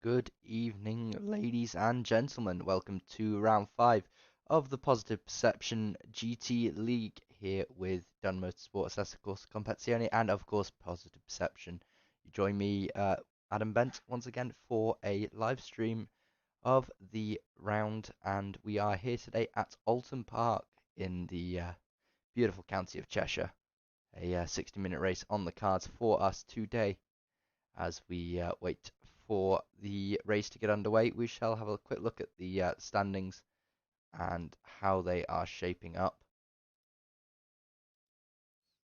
Good evening, ladies and gentlemen. Welcome to round 5 of the Positive Perception GT League here with Dun Motorsport Assessor Course Competizione and, of course, Positive Perception. You join me, Adam Bent, once again for a live stream of the round, and we are here today at Oulton Park in the beautiful county of Cheshire. A 60-minute race on the cards for us today. As we wait for the race to get underway, we shall have a quick look at the standings and how they are shaping up.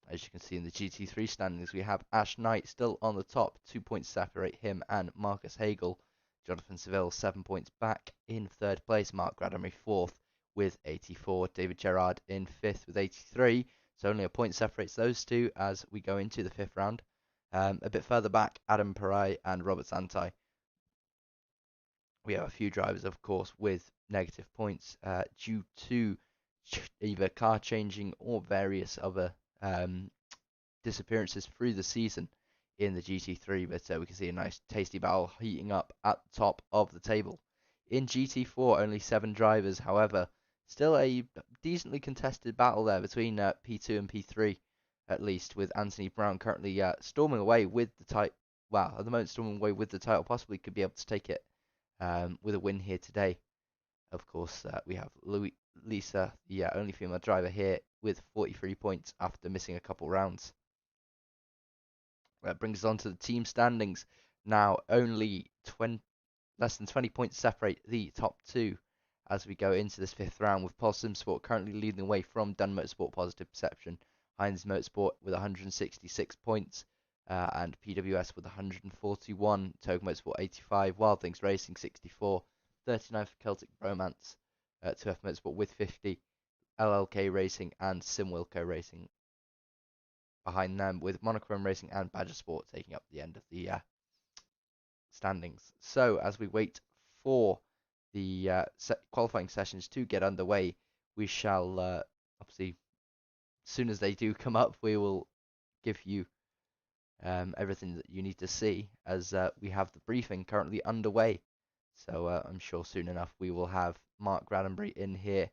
As you can see in the GT3 standings, we have Ash Knight still on the top, 2 points separate him and Marcus Hagel. Jonathan Seville 7 points back in third place. Mark Grademery fourth with 84. David Gerrard in fifth with 83. So only a point separates those two as we go into the fifth round. A bit further back, Adam Parai and Robert Santai. We have a few drivers, of course, with negative points due to either car changing or various other disappearances through the season in the GT3. But we can see a nice tasty battle heating up at the top of the table. In GT4, only 7 drivers, however, still a decently contested battle there between P2 and P3. At least, with Anthony Brown currently storming away with the title. Well, at the moment, storming away with the title, possibly could be able to take it with a win here today. Of course, we have Lisa, the only female driver here, with 43 points after missing a couple rounds. That brings us on to the team standings. Now, only less than 20 points separate the top two as we go into this fifth round, with Pulse Sport currently leading the way from Dun Motorsport Positive Perception. Heinz Motorsport with 166 points and PWS with 141, Togo Motorsport 85, Wild Things Racing 64, 39 for Celtic Bromance, 2F Motorsport with 50, LLK Racing and Simwilco Racing behind them, with Monochrome Racing and Badger Sport taking up the end of the standings. So as we wait for the qualifying sessions to get underway, we shall obviously, as soon as they do come up, we will give you everything that you need to see, as we have the briefing currently underway. So I'm sure soon enough we will have Mark Gradenbury in here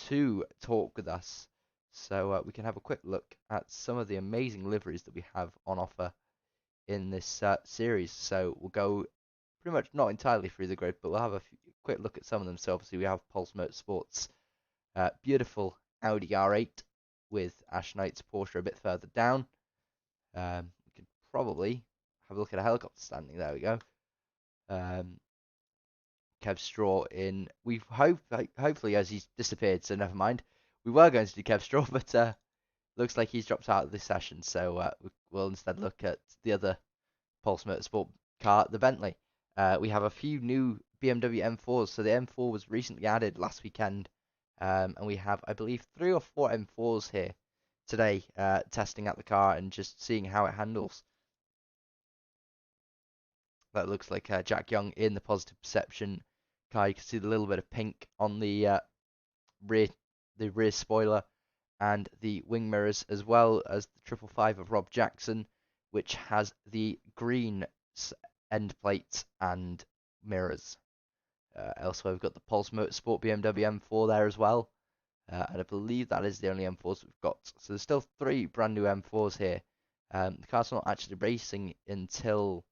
to talk with us, so we can have a quick look at some of the amazing liveries that we have on offer in this series. So we'll go pretty much not entirely through the grid, but we'll have a quick look at some of them. So obviously we have Pulse Motorsports beautiful Audi R8 with Ash Knight's Porsche a bit further down. We could probably have a look at a helicopter standing. There we go. Kev Straw in. We hopefully, as he's disappeared, so never mind. We were going to do Kev Straw, but looks like he's dropped out of this session. So we'll instead look at the other Pulse Motorsport car, the Bentley. We have a few new BMW M4s. So the M4 was recently added last weekend, and we have, I believe, 3 or 4 M4s here today, testing out the car and just seeing how it handles. That looks like Jack Young in the Positive Perception car. You can see the little bit of pink on the rear spoiler and the wing mirrors, as well as the 555 of Rob Jackson, which has the green end plates and mirrors. Elsewhere, we've got the Pulse Motorsport BMW M4 there as well. And I believe that is the only M4s we've got. So there's still 3 brand new M4s here. The car's not actually racing until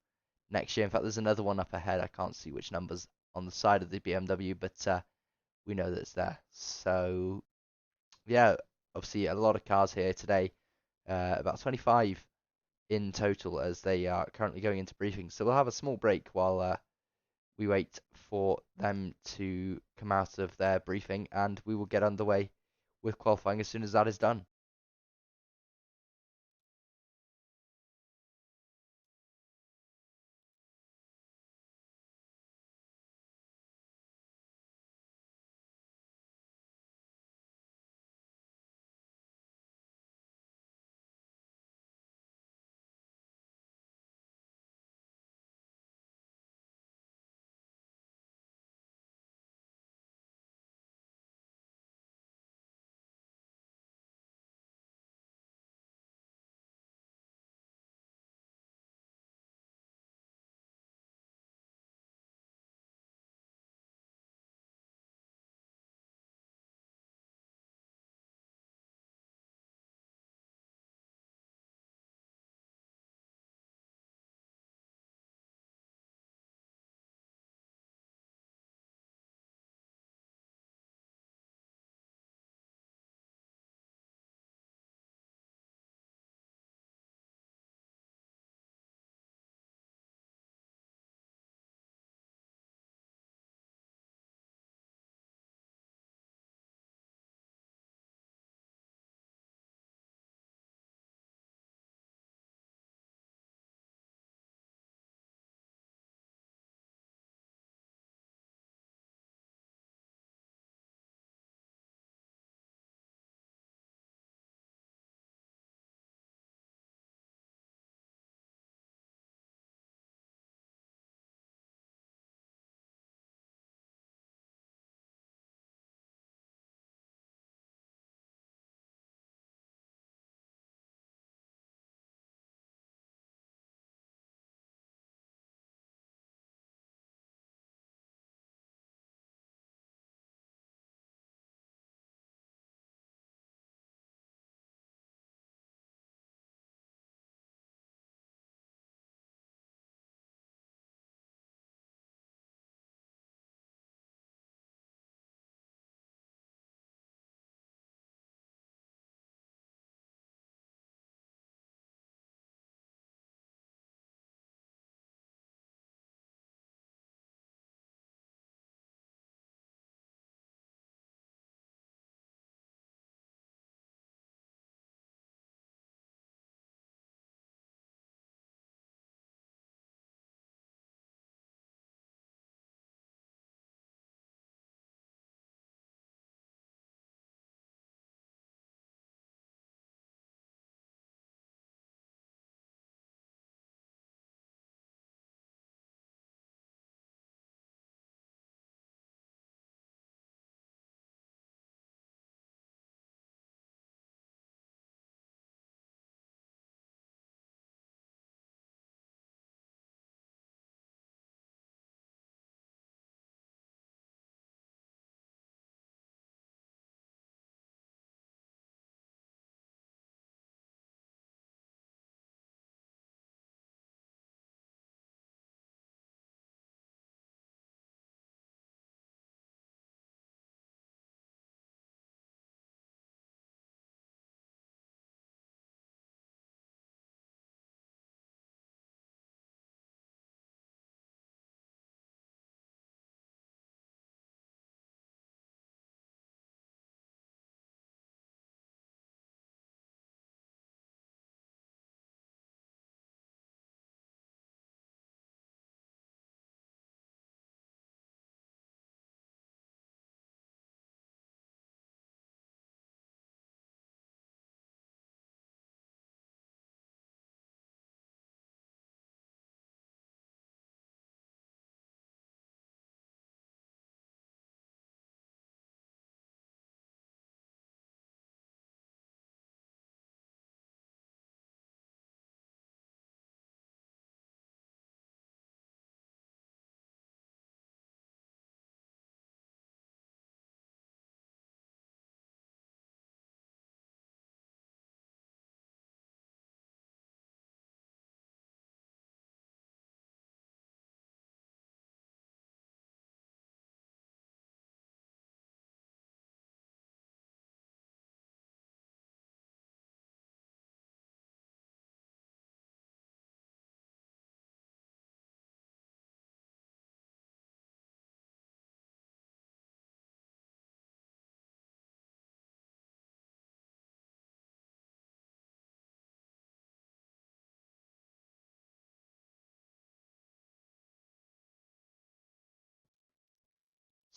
next year. In fact, there's another one up ahead. I can't see which numbers on the side of the BMW, but we know that it's there. So, yeah, obviously a lot of cars here today. About 25 in total as they are currently going into briefing. So we'll have a small break while we wait for them to come out of their briefing, and we will get underway with qualifying as soon as that is done.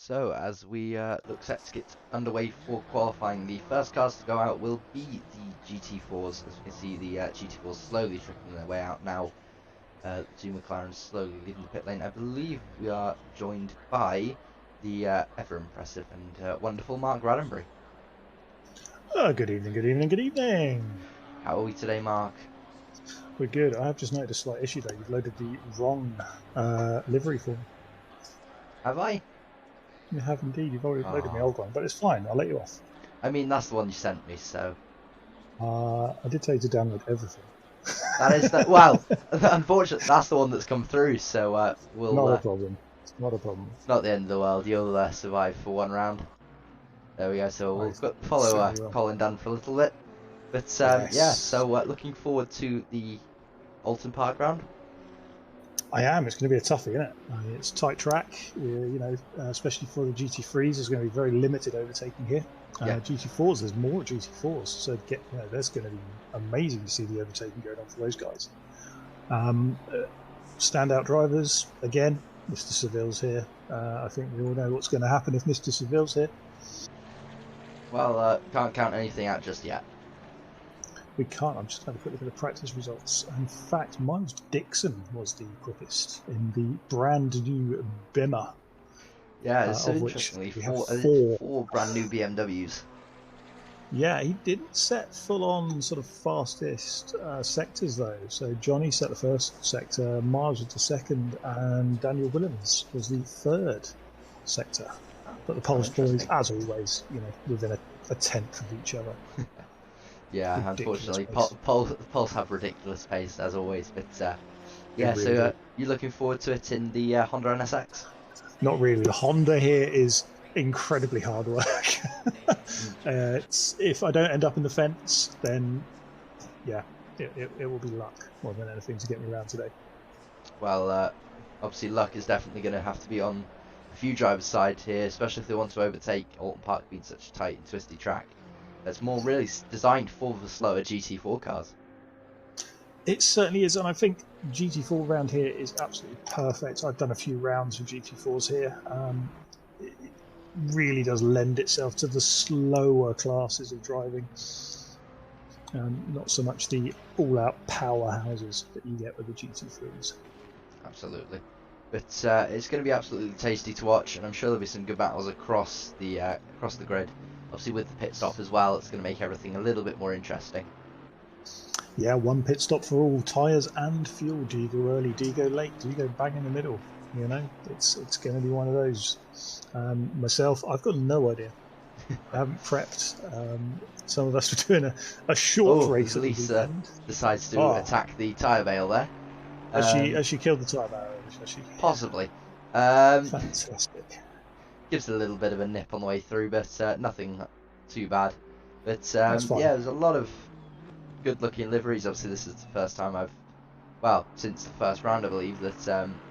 So, as we look set to get underway for qualifying, the first cars to go out will be the GT4s. As we can see, the GT4s slowly trickling their way out now. The two McLarens slowly leaving the pit lane. I believe we are joined by the ever impressive and wonderful Mark Roddenberry. Good evening, good evening, good evening. How are we today, Mark? We're good. I have just noted a slight issue though. You've loaded the wrong livery form. Have I? You have indeed. You've already loaded my old one, but it's fine. I'll let you off. I mean, that's the one you sent me, so. I did tell you to download everything. That is that. Well, unfortunately, that's the one that's come through. So we'll. Not a problem. It's not a problem. It's not the end of the world. You'll survive for one round. There we go. So we'll follow Colin down for a little bit. But yes. Yeah. So looking forward to the Oulton Park round. I am. It's going to be a toughie, isn't it? It's tight track. You know, especially for the GT3s, there's going to be very limited overtaking here. Yeah. GT4s, there's more GT4s, so that's going to be amazing to see the overtaking going on for those guys. Standout drivers again. Mr. Seville's here. I think we all know what's going to happen if Mr. Seville's here. Well, can't count anything out just yet. We can't. I'm just going to quick look at the practice results. In fact, Miles Dixon was the quickest in the brand new Bimmer. Yeah, it's so interestingly four brand new BMWs. Yeah, he didn't set full-on sort of fastest sectors though. So Johnny set the first sector, Miles was the second, and Daniel Williams was the third sector. But the Pulse boys, as always, you know, within a tenth of each other. Yeah, unfortunately, Pulse have ridiculous pace as always. But yeah, really so you're looking forward to it in the Honda NSX? Not really. The Honda here is incredibly hard work. If I don't end up in the fence, then yeah, it will be luck more than anything to get me around today. Well, obviously luck is definitely going to have to be on a few drivers' side here, especially if they want to overtake Oulton Park being such a tight and twisty track. That's more really designed for the slower GT4 cars. It certainly is, and I think GT4 round here is absolutely perfect. I've done a few rounds of GT4s here. It really does lend itself to the slower classes of driving. Not so much the all-out powerhouses that you get with the GT3s. Absolutely. But it's going to be absolutely tasty to watch, and I'm sure there'll be some good battles across the grid. Obviously with the pit stop as well, it's going to make everything a little bit more interesting. Yeah, one pit stop for all tyres and fuel. Do you go early? Do you go late? Do you go bang in the middle? You know, it's going to be one of those. Myself, I've got no idea. I haven't prepped. Some of us were doing a short race. Lisa decides to attack the tyre bale there. Has she killed the tyre bale? Possibly. Fantastic. Gives it a little bit of a nip on the way through, but nothing too bad. But yeah, there's a lot of good looking liveries. Obviously this is the first time since the first round I believe that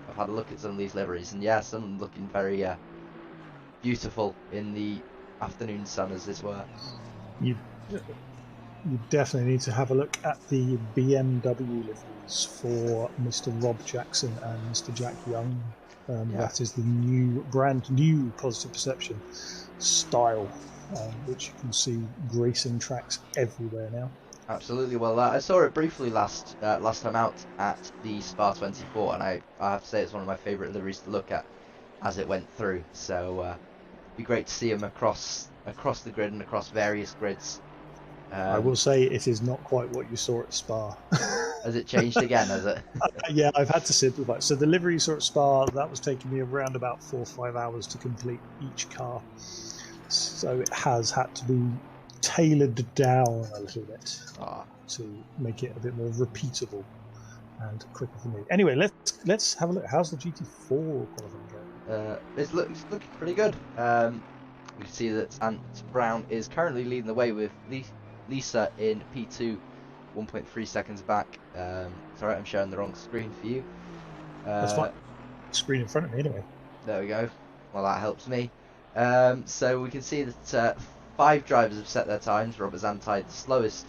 I've had a look at some of these liveries, and yeah, some looking very beautiful in the afternoon sun, as it were. You definitely need to have a look at the BMW liveries for Mr. Rob Jackson and Mr. Jack Young. That is the brand new Positive Perception style, which you can see gracing tracks everywhere now. Absolutely. Well, I saw it briefly last time out at the Spa 24, and I have to say it's one of my favourite liveries to look at as it went through. So it'd be great to see them across the grid and across various grids. I will say it is not quite what you saw at Spa. Has it changed again? Has it? Yeah, I've had to simplify. So the livery you saw at Spa, that was taking me around about 4 or 5 hours to complete each car. So it has had to be tailored down a little bit to make it a bit more repeatable and quicker for me. Anyway, let's have a look. How's the GT4 qualifying going? It's looking pretty good. We can see that Ant Brown is currently leading the way with Lisa in P2, 1.3 seconds back. Sorry, I'm showing the wrong screen for you. That's fine. Screen in front of me anyway. There we go. Well, that helps me. So we can see that 5 drivers have set their times. Robert Zantide, the slowest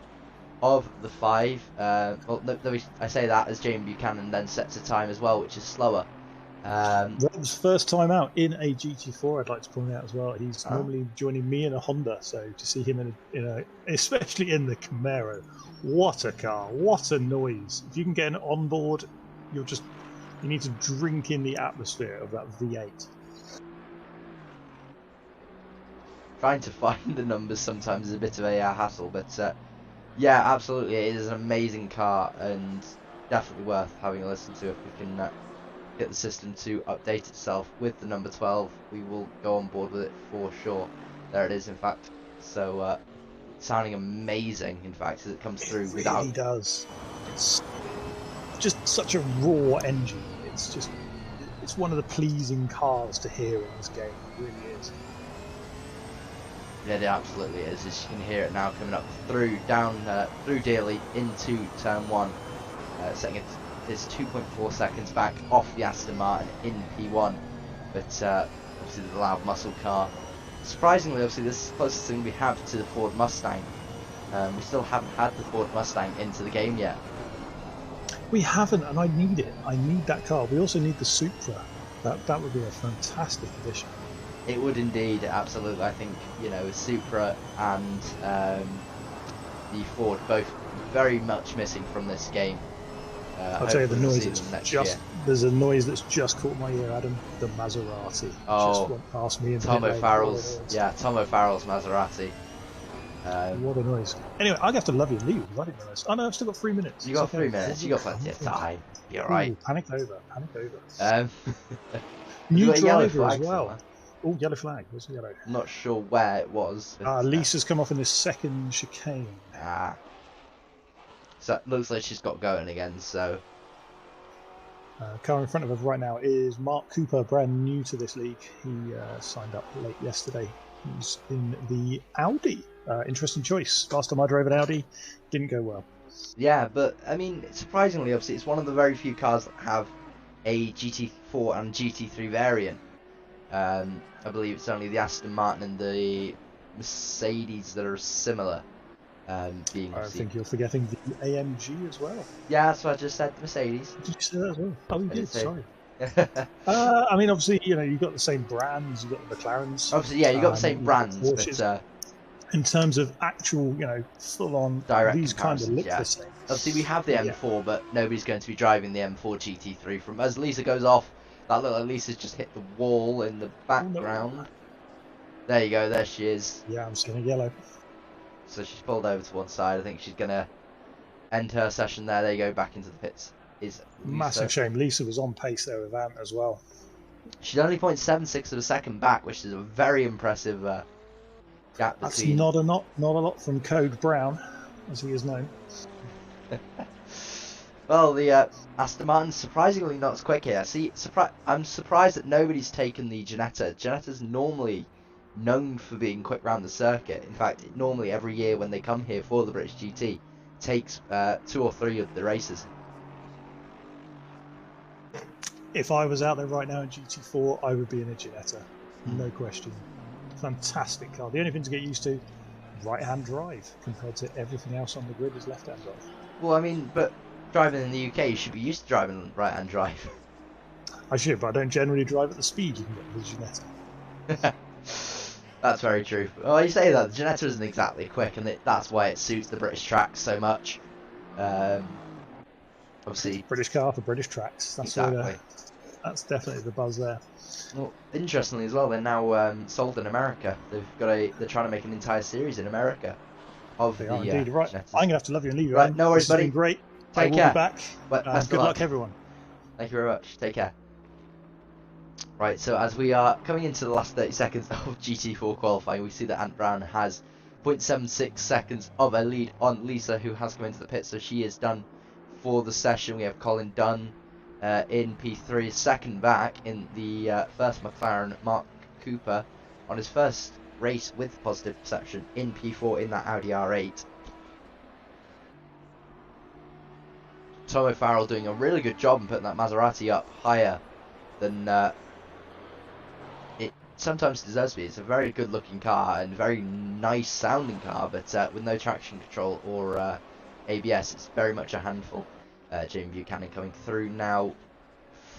of the 5. I say that as Jamie Buchanan then sets a time as well, which is slower Rob's first time out in a GT4, I'd like to point out as well. He's normally joining me in a Honda, so to see him in a especially in the Camaro, what a car, what a noise. If you can get an onboard, you need to drink in the atmosphere of that V8. Trying to find the numbers sometimes is a bit of a hassle, but yeah, absolutely, it is an amazing car and definitely worth having a listen to if we can get the system to update itself with the number 12. We will go on board with it for sure. There it is, in fact. So sounding amazing, in fact, as it comes through. It without really does. It's just such a raw engine. It's one of the pleasing cars to hear in this game. It really is. Yeah, it absolutely is. As you can hear it now coming up down through Dearly into turn 1, setting it is 2.4 seconds back off the Aston Martin in P1, but obviously the loud muscle car. Surprisingly, obviously this is the closest thing we have to the Ford Mustang. We still haven't had the Ford Mustang into the game yet. We haven't, and I need it. I need that car. We also need the Supra. That would be a fantastic addition. It would indeed, absolutely. I think, you know, Supra and the Ford both very much missing from this game. I'll tell you the noise there's a noise that's just caught my ear, Adam. The Maserati just went past me. Tom O'Farrell's Maserati. What a noise. Anyway, I'm going to have to love you and leave. I didn't realise. Oh no, I've still got 3 minutes. You got 3 minutes. You got plenty of time. You're right. Panic over. New driver as well. Oh, yellow flag. Where's the yellow? I'm not sure where it was. Lisa's come off in this second chicane. So it looks like she's got going again, so... car in front of us right now is Mark Cooper, brand new to this league. He signed up late yesterday. He's in the Audi. Interesting choice. Last time I drove an Audi, didn't go well. Yeah, but, I mean, surprisingly, obviously, it's one of the very few cars that have a GT4 and GT3 variant. I believe it's only the Aston Martin and the Mercedes that are similar. I think you're forgetting the AMG as well. Yeah, that's what I just said, the Mercedes. Did you say that as well? Oh, you did, sorry. I mean, obviously, you know, you've got the same brands, you've got the McLarens. Obviously, yeah, you've got the same brands, but... in terms of actual, you know, full-on, these kind of look the same. Obviously, we have the M4, but nobody's going to be driving the M4 GT3. From as Lisa goes off, that little Lisa's just hit the wall in the background. Oh, no. There you go, there she is. Yeah, I'm seeing a yellow. So she's pulled over to one side. I think she's going to end her session there. There you go, back into the pits. Massive shame. Lisa was on pace there with Ant as well. She's only 0.76 of a second back, which is a very impressive gap between. That's not a lot from Code Brown, as he is known. Well, the Aston Martin's surprisingly not as quick here. See, I'm surprised that nobody's taken the Ginetta. Ginetta's normally known for being quick round the circuit. In fact, normally every year when they come here for the British GT, takes 2 or 3 of the races. If I was out there right now in GT4, I would be in a Ginetta, no question. Fantastic car. The only thing to get used to, right-hand drive, compared to everything else on the grid is left-hand drive. Well, I mean, but driving in the UK, you should be used to driving right-hand drive. I should, but I don't generally drive at the speed you can get with the Ginetta. That's very true. Well, you say that, the Ginetta isn't exactly quick, and that's why it suits the British tracks so much. Obviously, British car for British tracks. That's exactly. That's definitely the buzz there. Well, interestingly as well, they're now sold in America. They're trying to make an entire series in America of the indeed. Right, Ginettas. I'm gonna have to love you and leave you. Right, no worries, buddy. Been great. Take care. Be back. Good luck, everyone. Thank you very much. Take care. Right, so as we are coming into the last 30 seconds of GT4 qualifying, we see that Ant Brown has 0.76 seconds of a lead on Lisa, who has come into the pit, so she is done for the session. We have Colin Dunn in P3, second back in the first McLaren, Mark Cooper, on his first race with positive perception in P4 in that Audi R8. Tom O'Farrell doing a really good job in putting that Maserati up higher than it sometimes deserves to be. It's a very good looking car and very nice sounding car, but with no traction control or ABS, it's very much a handful. Jamie Buchanan coming through now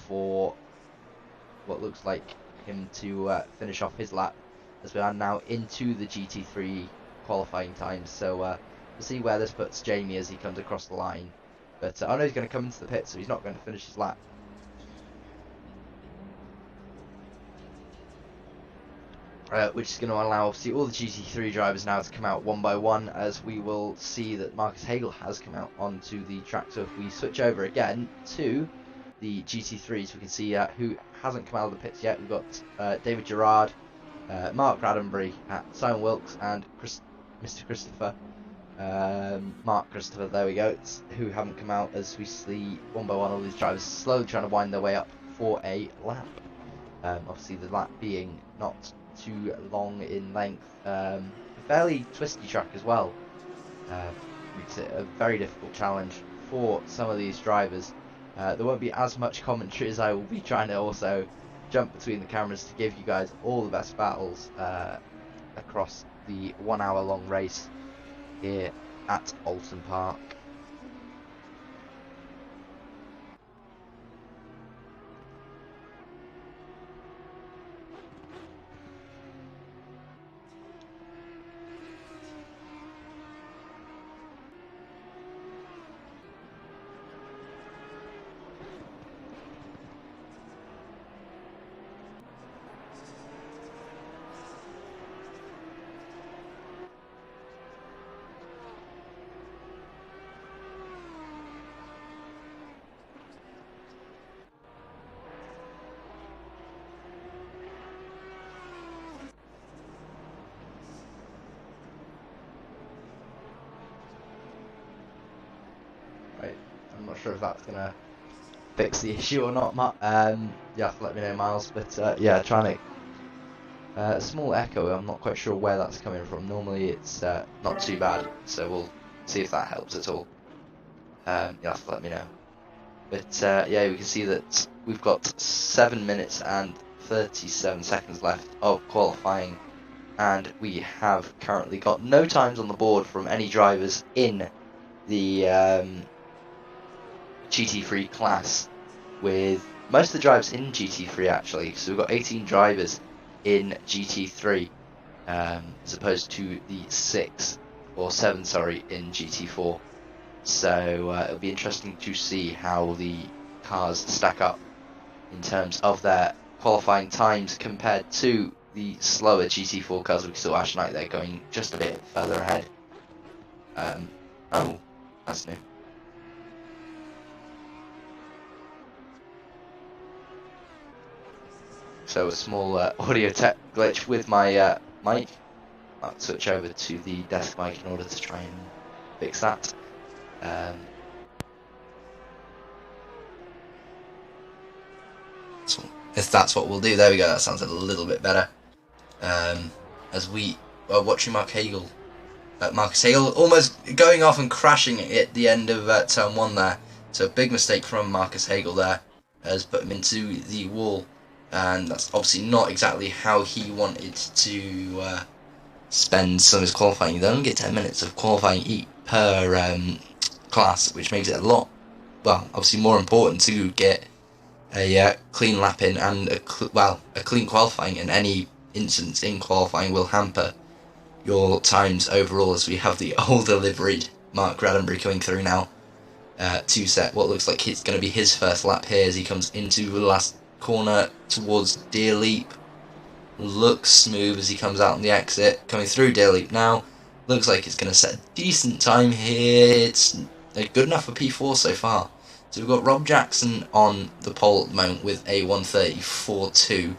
for what looks like him to finish off his lap, as we are now into the GT3 qualifying times. So we'll see where this puts Jamie as he comes across the line. But I know he's going to come into the pit, so he's not going to finish his lap. Which is going to allow obviously all the GT3 drivers now to come out one by one, as we will see that Marcus Hagel has come out onto the track. So if we switch over again to the GT3s, we can see who hasn't come out of the pits yet. We've got David Gerard, Mark Raddenbury, Simon Wilkes, and Mr. Christopher. Mark Christopher, there we go, who haven't come out, as we see one by one all these drivers slowly trying to wind their way up for a lap. Obviously the lap being not too long in length, a fairly twisty track as well, makes it a very difficult challenge for some of these drivers. There won't be as much commentary, as I will be trying to also jump between the cameras to give you guys all the best battles across the 1 hour long race here at Oulton Park. Right, I'm not sure if that's gonna fix the issue or not, yeah, let me know, Miles. But yeah, trying to a small echo. I'm not quite sure where that's coming from. Normally it's not too bad, so we'll see if that helps at all. You'll have to let me know. But yeah, we can see that we've got 7 minutes and 37 seconds left of qualifying, and we have currently got no times on the board from any drivers in the GT3 class, with most of the drivers in GT3 actually. So we've got 18 drivers in GT3, as opposed to the 6 or 7, sorry, in GT4. So it'll be interesting to see how the cars stack up in terms of their qualifying times compared to the slower GT4 cars. We saw Ash Knight there going just a bit further ahead. Oh, that's new. So a small audio tech glitch with my mic. I'll switch over to the desk mic in order to try and fix that. So if that's what we'll do, there we go, that sounds a little bit better. As we are watching Marcus Hagel almost going off and crashing at the end of turn 1 there. So a big mistake from Marcus Hagel there, has put him into the wall, and that's obviously not exactly how he wanted to spend some of his qualifying. You only get 10 minutes of qualifying per class, which makes it a lot, well, obviously more important to get a clean lap in and a clean qualifying, in any instance in qualifying will hamper your times overall, as we have the older liveried Mark Raddenbury coming through now to set what looks like it's going to be his first lap here, as he comes into the last corner towards Deer Leap. Looks smooth as he comes out on the exit, coming through Deer Leap now. Looks like it's going to set a decent time here. It's good enough for P4 so far. So we've got Rob Jackson on the pole at the moment with a 1:34.2.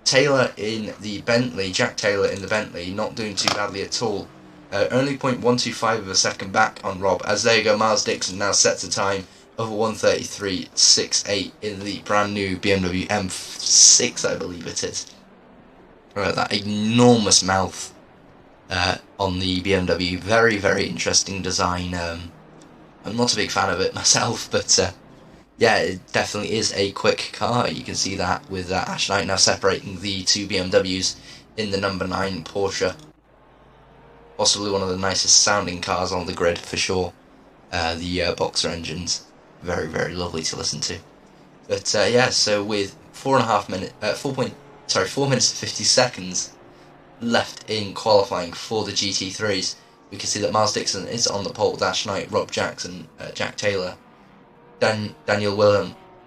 Taylor in the Bentley, Jack Taylor in the Bentley, not doing too badly at all. Only 0.125 of a second back on Rob, as there you go, Miles Dixon now sets a time of 1:33.68 in the brand new BMW M6, I believe it is. Right, that enormous mouth on the BMW, very, very interesting design. I'm not a big fan of it myself, but yeah, it definitely is a quick car. You can see that with Ash Knight now separating the two BMWs in the number 9 Porsche. Possibly one of the nicest sounding cars on the grid for sure. The Boxer engines, very, very lovely to listen to. But yeah, so with 4.5 minutes, 4 minutes and 50 seconds left in qualifying for the GT3s, we can see that Miles Dixon is on the pole with Ash Knight, Rob Jackson, Jack Taylor, Daniel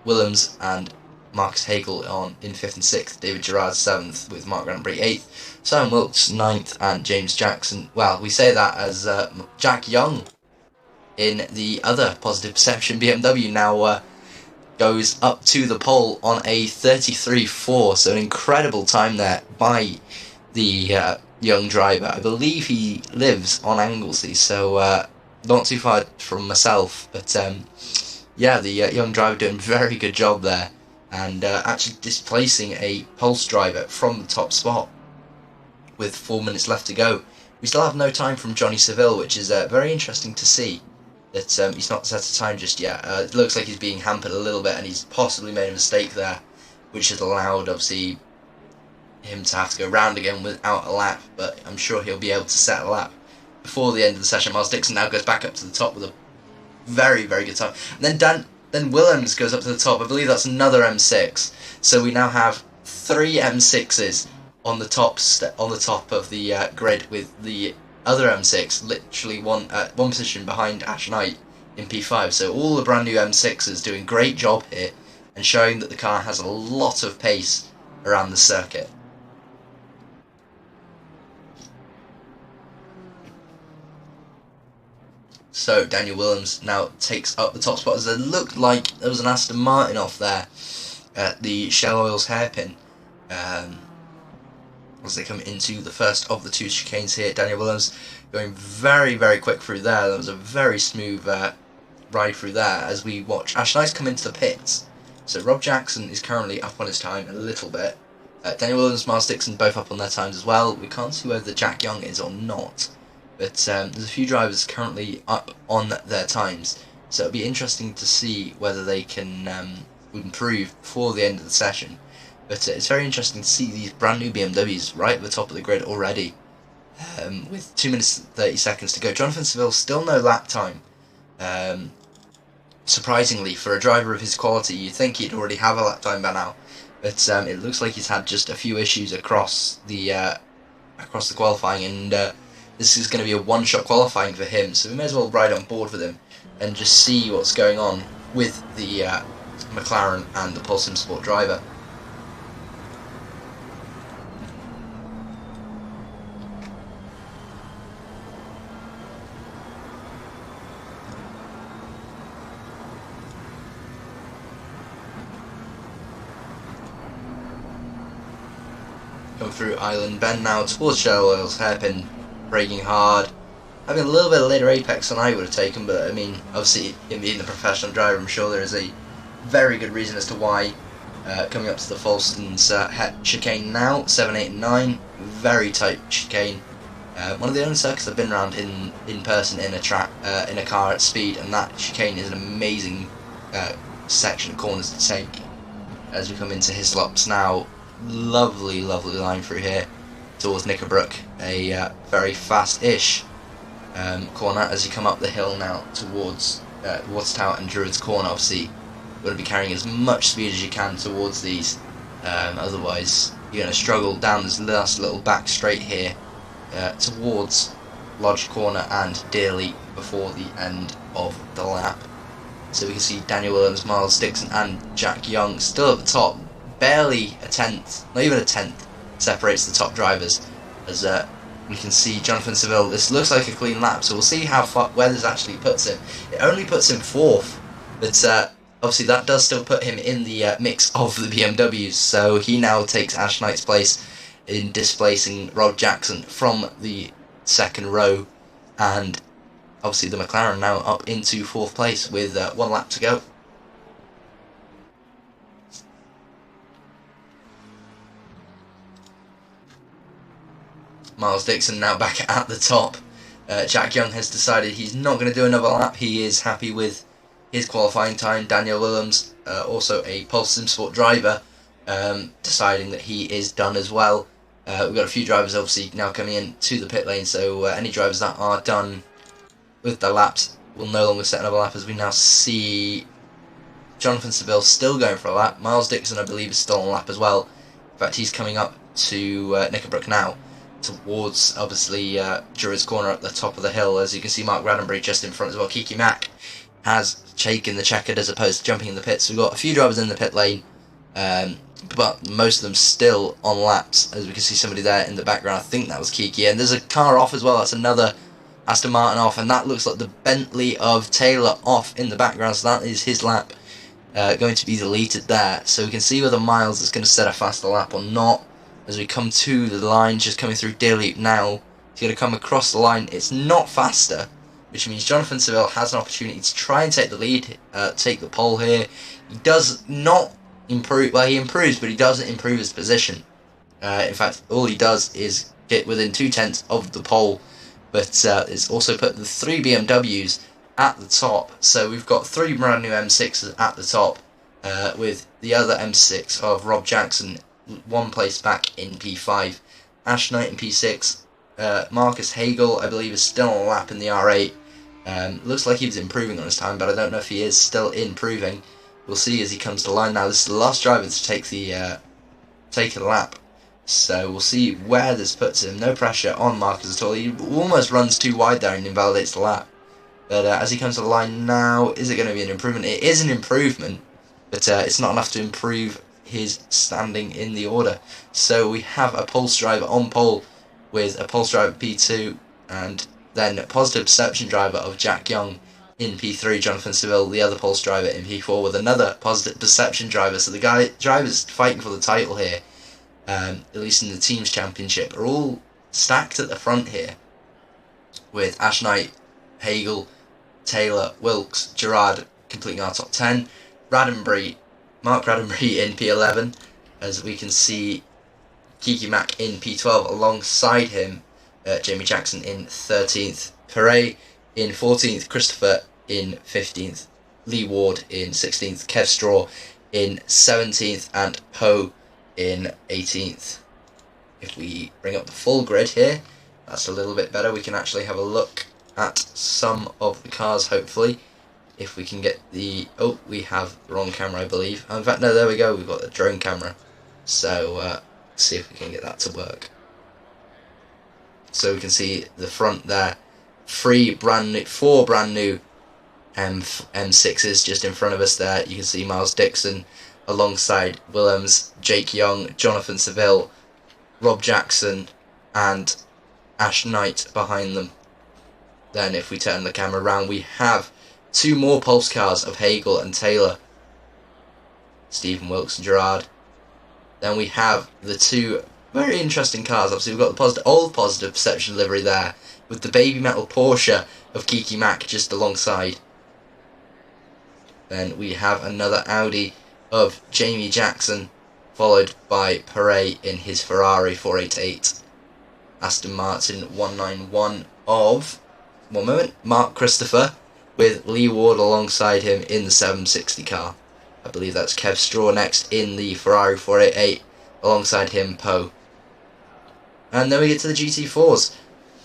Willems and Marcus Hagel on in 5th and 6th, David Gerrard 7th with Mark Granbury 8th, Simon Wilkes 9th and James Jackson, well, we say that as Jack Young in the other positive perception BMW now goes up to the pole on a 33.4, so an incredible time there by the young driver. I believe he lives on Anglesey, so not too far from myself, but yeah, the young driver doing a very good job there, and actually displacing a Pulse driver from the top spot with 4 minutes left to go. We still have no time from Johnny Seville, which is very interesting to see that he's not set a time just yet. It looks like he's being hampered a little bit, and he's possibly made a mistake there, which has allowed, obviously, him to have to go round again without a lap, but I'm sure he'll be able to set a lap before the end of the session. Miles Dixon now goes back up to the top with a very, very good time. And then Willems goes up to the top. I believe that's another M6. So we now have 3 M6s on the top of the grid, with the other M6 literally one position behind Ash Knight in P5. So all the brand new M6s doing great job here and showing that the car has a lot of pace around the circuit. So Daniel Willems now takes up the top spot, as it looked like there was an Aston Martin off there at the Shell Oil's hairpin as they come into the first of the 2 chicanes here. Daniel Willems going very, very quick through there. That was a very smooth ride through there as we watch Ash Knight come into the pits. So Rob Jackson is currently up on his time a little bit. Daniel Willems, Miles Dixon both up on their times as well. We can't see whether Jack Young is or not, but there's a few drivers currently up on their times, so it'll be interesting to see whether they can improve before the end of the session. But it's very interesting to see these brand new BMWs right at the top of the grid already, with 2 minutes and 30 seconds to go. Jonathan Seville still no lap time. Surprisingly, for a driver of his quality, you'd think he'd already have a lap time by now, but it looks like he's had just a few issues across the qualifying, and this is going to be a one-shot qualifying for him, so we may as well ride on board with him and just see what's going on with the McLaren and the Pulse Sport driver. Come through Island Bend now towards Shell Oil's hairpin, braking hard, having a little bit of later apex than I would have taken, but I mean, obviously, him being a professional driver, I'm sure there is a very good reason as to why. Coming up to the Falston's chicane now, 7, 8 and 9, very tight chicane. One of the only circuits I've been around in person in a car at speed, and that chicane is an amazing section of corners to take. As we come into Hislops now, lovely, lovely line through here towards Knickerbrook, a very fast-ish corner as you come up the hill now towards Watertower and Druids Corner. Obviously, you're going to be carrying as much speed as you can towards these, otherwise you're going to struggle down this last little back straight here towards Lodge Corner and Dearly before the end of the lap. So we can see Daniel Willems, Miles Dixon and Jack Young still at the top. Barely a tenth, not even a tenth, separates the top drivers, as we can see Jonathan Seville. This looks like a clean lap, so we'll see how far where this actually puts him. It only puts him 4th, but obviously that does still put him in the mix of the BMWs, so he now takes Ash Knight's place in displacing Rob Jackson from the 2nd row, and obviously the McLaren now up into 4th place with 1 lap to go. Miles Dixon now back at the top. Jack Young has decided he's not going to do another lap. He is happy with his qualifying time. Daniel Willems, also a Pulse Sport driver, deciding that he is done as well. We've got a few drivers obviously now coming in to the pit lane, so any drivers that are done with their laps will no longer set another lap, as we now see Jonathan Seville still going for a lap. Miles Dixon, I believe, is still on a lap as well. In fact, he's coming up to Knickerbrook now, towards, obviously, Druids Corner at the top of the hill. As you can see, Mark Raddenbury just in front as well. Kiki Mack has taken the checkered as opposed to jumping in the pits. We've got a few drivers in the pit lane, but most of them still on laps. As we can see somebody there in the background, I think that was Kiki. And there's a car off as well. That's another Aston Martin off, and that looks like the Bentley of Taylor off in the background, so that is his lap going to be deleted there. So we can see whether Miles is going to set a faster lap or not. As we come to the line, just coming through Deer Loop now, he's going to come across the line. It's not faster, which means Jonathan Seville has an opportunity to try and take the lead, take the pole here. He does not improve, well, he improves, but he doesn't improve his position. In fact, all he does is get within 2/10 of the pole, but it's also put the 3 BMWs at the top. So we've got 3 brand new M6s at the top, with the other M6 of Rob Jackson 1 place back in P5. Ash Knight in P6. Marcus Hagel, I believe, is still on a lap in the R8. Looks like he was improving on his time, but I don't know if he is still improving. We'll see as he comes to the line now. This is the last driver to take a lap. So we'll see where this puts him. No pressure on Marcus at all. He almost runs too wide there and invalidates the lap. But as he comes to the line now, is it going to be an improvement? It is an improvement, but it's not enough to improve his standing in the order. So we have a Pulse driver on pole with a Pulse driver P2, and then a Positive Perception driver of Jack Young in P3, Jonathan Seville, the other Pulse driver in P4, with another Positive Perception driver. So the drivers fighting for the title here, at least in the Teams Championship, are all stacked at the front here, with Ash Knight, Hagel, Taylor, Wilkes, Gerard completing our top 10. Mark Raddenbury in P11, as we can see Kiki Mack in P12 alongside him, Jamie Jackson in 13th, Perret in 14th, Christopher in 15th, Lee Ward in 16th, Kev Straw in 17th, and Poe in 18th. If we bring up the full grid here, that's a little bit better. We can actually have a look at some of the cars, hopefully. If we can get the... Oh, we have the wrong camera, I believe. In fact, no, there we go. We've got the drone camera. So, see if we can get that to work. So we can see the front there. 4 brand new M6s just in front of us there. You can see Miles Dixon alongside Willems, Jake Young, Jonathan Seville, Rob Jackson, and Ash Knight behind them. Then if we turn the camera around, we have 2 more Pulse cars of Hagel and Taylor, Stephen Wilkes and Gerard. Then we have the 2 very interesting cars. Obviously we've got the old Positive Perception livery there, with the Baby Metal Porsche of Kiki Mack just alongside. Then we have another Audi of Jamie Jackson, followed by Perret in his Ferrari 488. Aston Martin 191 of, one moment, Mark Christopher, with Lee Ward alongside him in the 760 car. I believe that's Kev Straw next in the Ferrari 488, alongside him Poe. And then we get to the GT4s.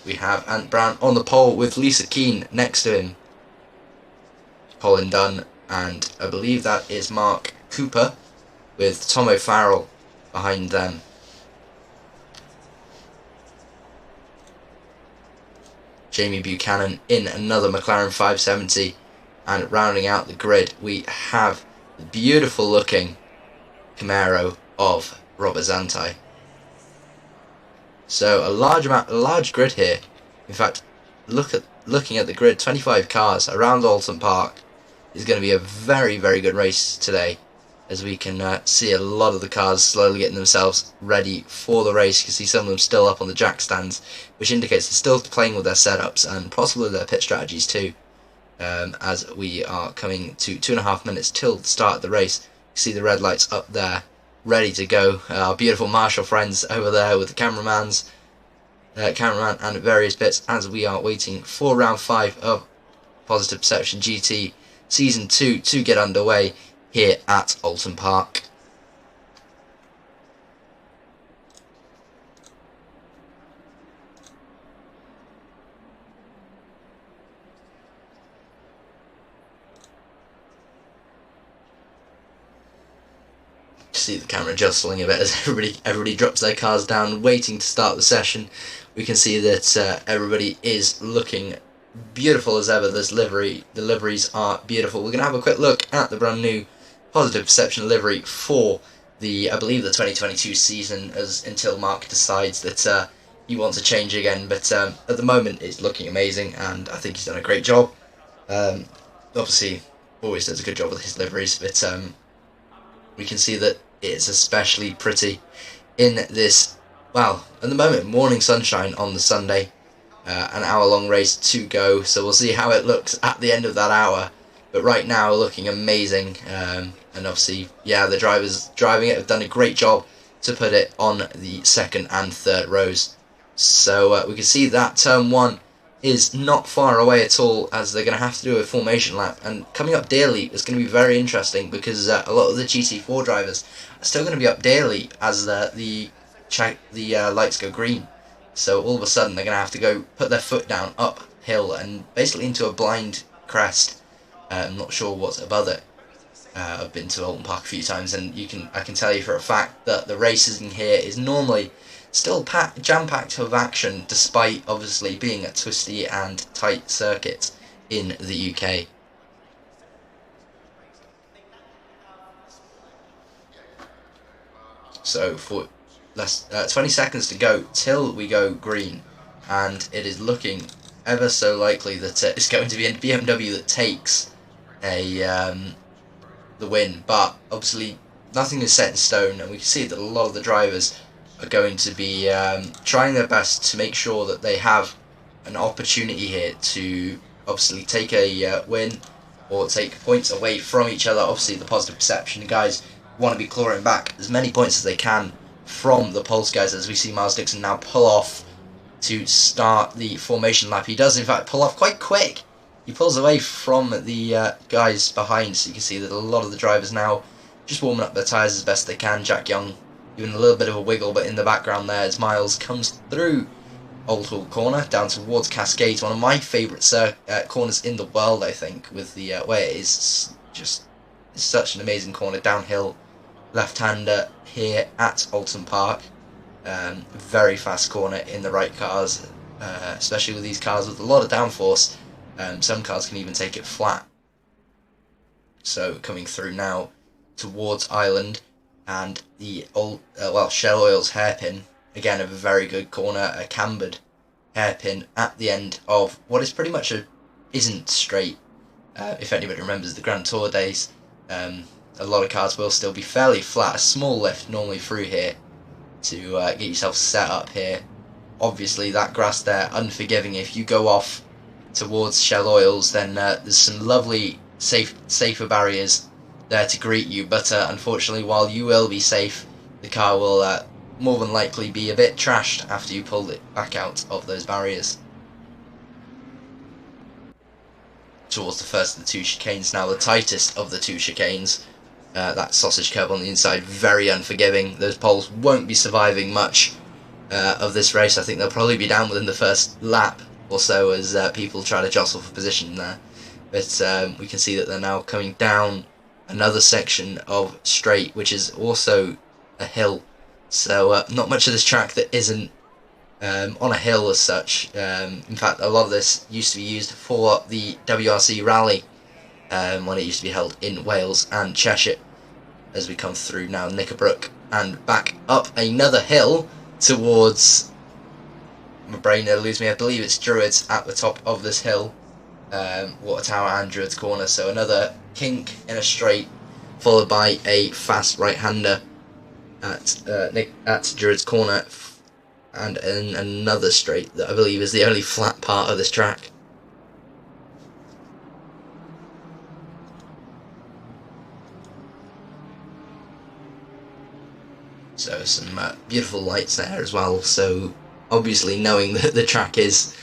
We have Ant Brown on the pole with Lisa Keane next to him, Colin Dunn, and I believe that is Mark Cooper with Tom O'Farrell behind them. Jamie Buchanan in another McLaren 570, and rounding out the grid we have the beautiful looking Camaro of Robert Zantai. So a large grid here. In fact, looking at the grid, 25 cars around Oulton Park is going to be a very, very good race today, as we can see a lot of the cars slowly getting themselves ready for the race. You can see some of them still up on the jack stands, which indicates they're still playing with their setups and possibly their pit strategies too, as we are coming to 2.5 minutes till the start of the race. You see the red lights up there, ready to go. Our beautiful Marshall friends over there with the cameraman and various bits, as we are waiting for round 5 of Positive Perception GT Season 2 to get underway here at Oulton Park. see the camera jostling a bit as everybody drops their cars down, waiting to start the session. We can see that everybody is looking beautiful as ever. The liveries are beautiful. We're going to have a quick look at the brand new Positive Perception livery for the, I believe, the 2022 season, until Mark decides that he wants to change again. But at the moment, it's looking amazing, and I think he's done a great job. Obviously, always does a good job with his liveries, but we can see that it's especially pretty in this, well, at the moment, morning sunshine on the Sunday. An hour-long race to go, so we'll see how it looks at the end of that hour. But right now, looking amazing, and obviously, yeah, the drivers driving it have done a great job to put it on the second and third rows. So we can see that turn 1 is not far away at all, as they're going to have to do a formation lap. And coming up daily is going to be very interesting, because a lot of the GT4 drivers are still going to be up daily as the lights go green. So all of a sudden they're going to have to go put their foot down uphill and basically into a blind crest. I'm not sure what's above it. I've been to Oulton Park a few times, and I can tell you for a fact that the races in here is normally still jam-packed with action, despite obviously being a twisty and tight circuit in the UK. So for 20 seconds to go till we go green, and it is looking ever so likely that it's going to be a BMW that takes the win. But obviously nothing is set in stone, and we can see that a lot of the drivers are going to be trying their best to make sure that they have an opportunity here to obviously take a win or take points away from each other. Obviously the Positive Perception guys want to be clawing back as many points as they can from the Pulse guys, as we see Miles Dixon now pull off to start the formation lap. He does in fact pull off quite quick. He pulls away from the guys behind, so you can see that a lot of the drivers now just warming up their tyres as best they can. Jack Young giving a little bit of a wiggle, but in the background there as Miles comes through Oulton corner down towards Cascades, one of my favourite corners in the world, I think, with the way it is. Just, it's such an amazing corner, downhill left-hander here at Oulton Park. Very fast corner in the right cars, especially with these cars with a lot of downforce. Some cars can even take it flat. So coming through now towards Island, and the Shell Oil's hairpin, again a very good corner, a cambered hairpin at the end of what is pretty much isn't straight. If anybody remembers the Grand Tour days, a lot of cars will still be fairly flat. A small lift normally through here to get yourself set up here. Obviously that grass there, unforgiving. If you go off towards Shell Oils, then there's some lovely safer barriers there to greet you, but unfortunately, while you will be safe, the car will more than likely be a bit trashed after you pull it back out of those barriers. Towards the first of the two chicanes now, the tightest of the two chicanes. That sausage curve on the inside, very unforgiving. Those poles won't be surviving much of this race. I think they'll probably be down within the first lap or so as people try to jostle for position there. But we can see that they're now coming down another section of straight, which is also a hill. So not much of this track that isn't on a hill as such. In fact, a lot of this used to be used for the WRC rally when it used to be held in Wales and Cheshire. As we come through now Knickerbrook and back up another hill towards, my brain eludes me, I believe it's Druids at the top of this hill. Water Tower and Druids corner, so another kink in a straight, followed by a fast right-hander at Druids corner, and in another straight that I believe is the only flat part of this track. So some beautiful lights there as well. So obviously, knowing that the track is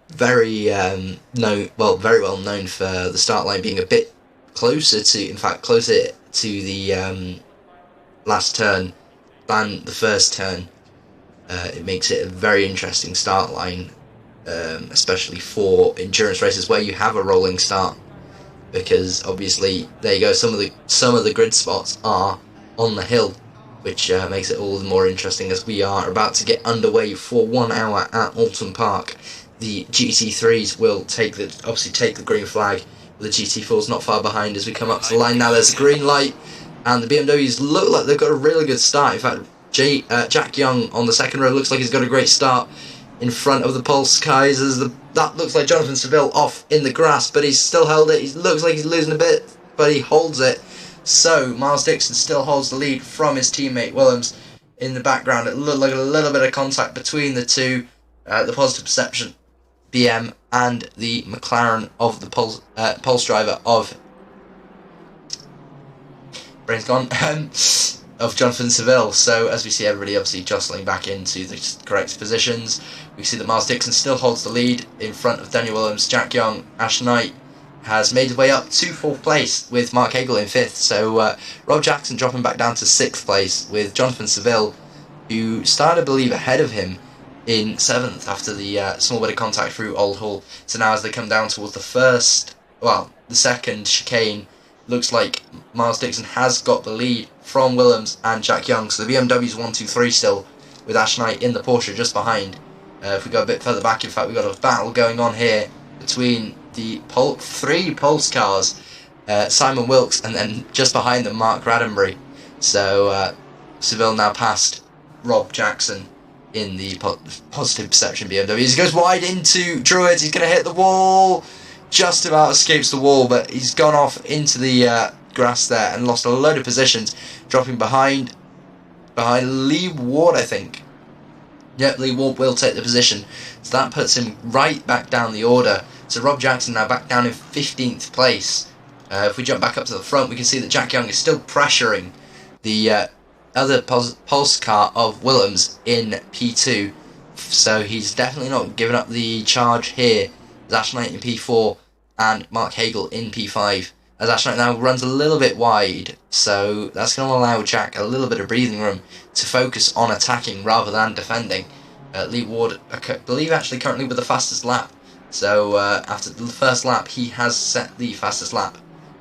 very very well known for the start line being a bit closer to the last turn than the first turn, it makes it a very interesting start line, especially for endurance races where you have a rolling start, because obviously there you go, some of the grid spots are on the hill, which makes it all the more interesting as we are about to get underway for 1 hour at Oulton Park. The GT3s will obviously take the green flag, with the GT4s not far behind as we come up to the line. Now there's a green light, and the BMWs look like they've got a really good start. In fact, Jack Young on the second row looks like he's got a great start in front of the Pulse Skies, as that looks like Jonathan Seville off in the grass, but he's still held it. He looks like he's losing a bit, but he holds it. So Miles Dixon still holds the lead from his teammate Willems. In the background, it looked like a little bit of contact between the two, the Positive Perception BM and the McLaren of the Pulse driver of brain's gone of Jonathan Seville. So as we see everybody obviously jostling back into the correct positions, we see that Miles Dixon still holds the lead in front of Daniel Willems. Jack Young, Ash Knight has made his way up to 4th place with Mark Hagel in 5th. So Rob Jackson dropping back down to 6th place with Jonathan Seville, who started, I believe, ahead of him in 7th after the small bit of contact through Old Hall. So now as they come down towards the second chicane, looks like Miles Dixon has got the lead from Willems and Jack Young. So the BMW's 1, 2, 3 still, with Ash Knight in the Porsche just behind. If we go a bit further back, in fact, we've got a battle going on here between the 3 Pulse cars, Simon Wilkes, and then just behind them Mark Raddenbury. So Seville now past Rob Jackson in the Positive Perception BMW. He goes wide into Druids, he's going to hit the wall, just about escapes the wall, but he's gone off into the grass there and lost a load of positions, dropping behind Lee Ward, I think. Yep, Lee Ward will take the position, so that puts him right back down the order. So Rob Jackson now back down in 15th place. If we jump back up to the front, we can see that Jack Young is still pressuring the other Pulse car of Willems in P2. So he's definitely not giving up the charge here. There's Ash Knight in P4 and Mark Hagel in P5. As Ash Knight now runs a little bit wide, so that's going to allow Jack a little bit of breathing room to focus on attacking rather than defending. Lee Ward, I believe, actually currently with the fastest lap. So after the first lap, he has set the fastest lap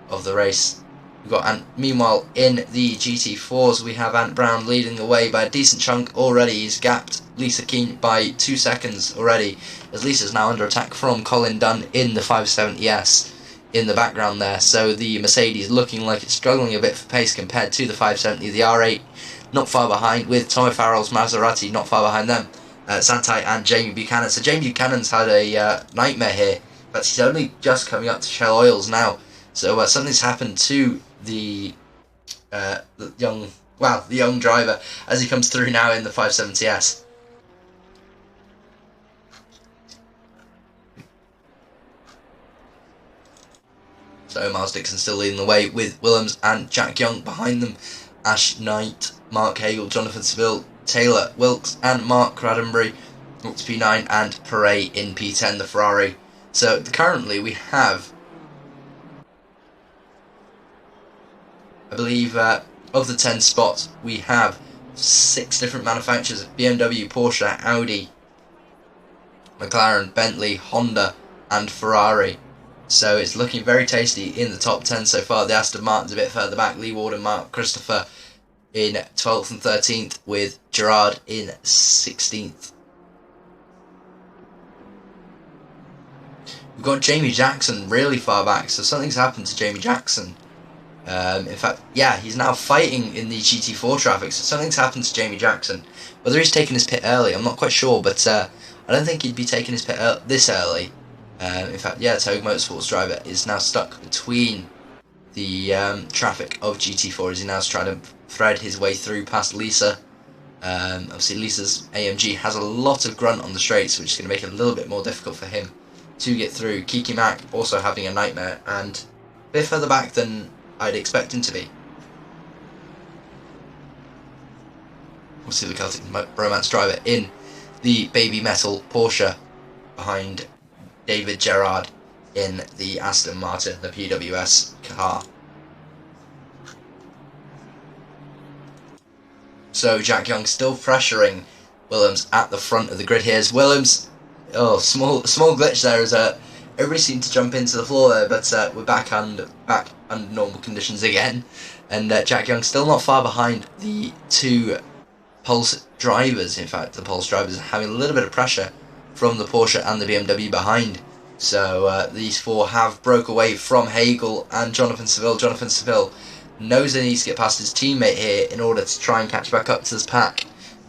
of the race. We've got meanwhile in the GT4s, we have Ant Brown leading the way by a decent chunk already. He's gapped Lisa Keane by 2 seconds already, as Lisa's now under attack from Colin Dunn in the 570S in the background there. So the Mercedes looking like it's struggling a bit for pace compared to the 570. The R8 not far behind, with Tommy Farrell's Maserati not far behind them. Santai and Jamie Buchanan. So Jamie Buchanan's had a nightmare here, but he's only just coming up to Shell Oils now. So something's happened to the young driver as he comes through now in the 570S. So Miles Dixon still leading the way with Willems and Jack Young behind them. Ash Knight, Mark Hagel, Jonathan Seville, Taylor Wilkes and Mark Raddenbury up to P9, and Perret in P10, the Ferrari. So currently we have, I believe, of the 10 spots, we have 6 different manufacturers: BMW, Porsche, Audi, McLaren, Bentley, Honda and Ferrari. So it's looking very tasty in the top 10 so far. The Aston Martin's a bit further back, Lee Ward and Mark Christopher in 12th and 13th, with Gerard in 16th. We've got Jamie Jackson really far back, so something's happened to Jamie Jackson. In fact, yeah, he's now fighting in the GT4 traffic, so something's happened to Jamie Jackson. Whether he's taken his pit early, I'm not quite sure, but I don't think he'd be taking his pit this early. In fact, yeah, Togue Motorsports driver is now stuck between the traffic of GT4 as he now's trying to thread his way through past Lisa. Obviously Lisa's AMG has a lot of grunt on the straights, which is going to make it a little bit more difficult for him to get through. Kiki Mack also having a nightmare, and a bit further back than I'd expect him to be. Obviously the Celtic Romance driver in the Baby Metal Porsche behind David Gerard in the Aston Martin, the PWS car. So Jack Young still pressuring Willems at the front of the grid here. As Willems, small glitch there as Everybody seemed to jump into the floor there, but we're back under normal conditions again. And Jack Young still not far behind the two Pulse drivers. In fact, the Pulse drivers are having a little bit of pressure from the Porsche and the BMW behind. So these four have broke away from Hagel and Jonathan Seville. Jonathan Seville knows he needs to get past his teammate here in order to try and catch back up to this pack,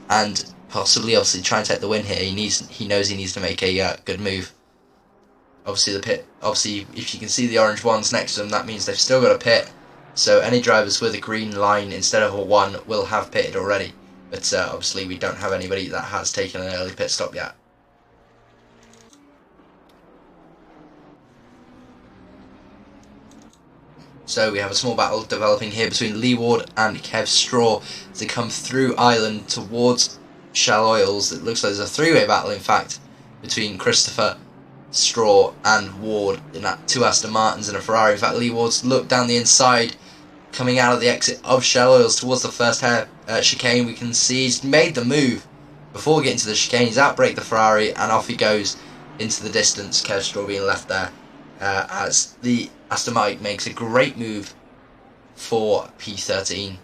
and possibly, obviously, try and take the win here. He knows he needs to make a good move. Obviously, the pit. Obviously, if you can see the orange ones next to them, that means they've still got a pit. So any drivers with a green line instead of a 1 will have pitted already. But obviously, we don't have anybody that has taken an early pit stop yet. So we have a small battle developing here between Lee Ward and Kev Straw as they come through Island towards Shell Oils. It looks like there's a three-way battle, in fact, between Christopher, Straw and Ward in that 2 Aston Martins and a Ferrari. In fact, Lee Ward's looked down the inside, coming out of the exit of Shell Oils towards the first chicane. We can see he's made the move before getting to the chicane. He's outbraked the Ferrari and off he goes into the distance. Kev Straw being left there as the Aston Martin makes a great move for P13.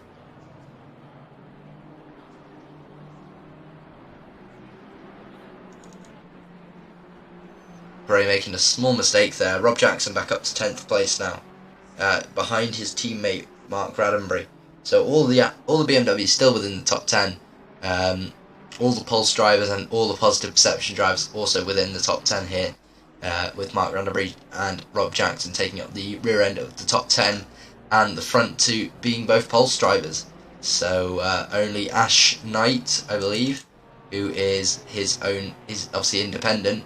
Bray making a small mistake there. Rob Jackson back up to 10th place now, behind his teammate Mark Raddenbury. So all the BMWs still within the top 10. All the Pulse drivers and all the Positive Perception drivers also within the top 10 here, with Mark Raddenbury and Rob Jackson taking up the rear end of the top 10, and the front 2 being both Pulse drivers. So only Ash Knight, I believe, who is is obviously independent.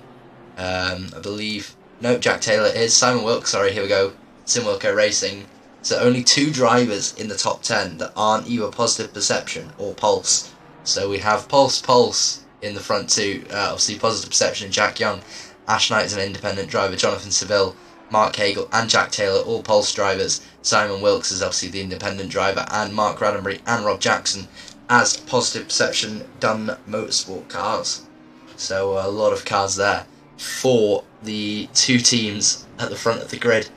I believe, no, Jack Taylor is. Simon Wilkes, sorry, here we go. Simwilco Racing. So only 2 drivers in the top 10 that aren't either Positive Perception or Pulse. So we have Pulse in the front 2, obviously Positive Perception and Jack Young. Ash Knight is an independent driver. Jonathan Seville, Mark Hagel and Jack Taylor, all Pulse drivers. Simon Wilkes is obviously the independent driver, and Mark Raddenbury and Rob Jackson as Positive Perception Dunn Motorsport cars. So a lot of cars there for the 2 teams at the front of the grid.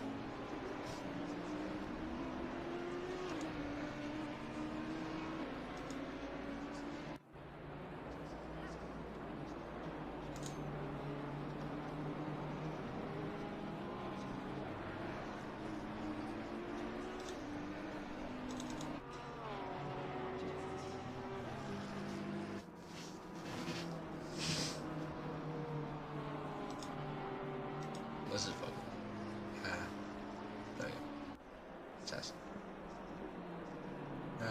What's it for? There we go. Test. No.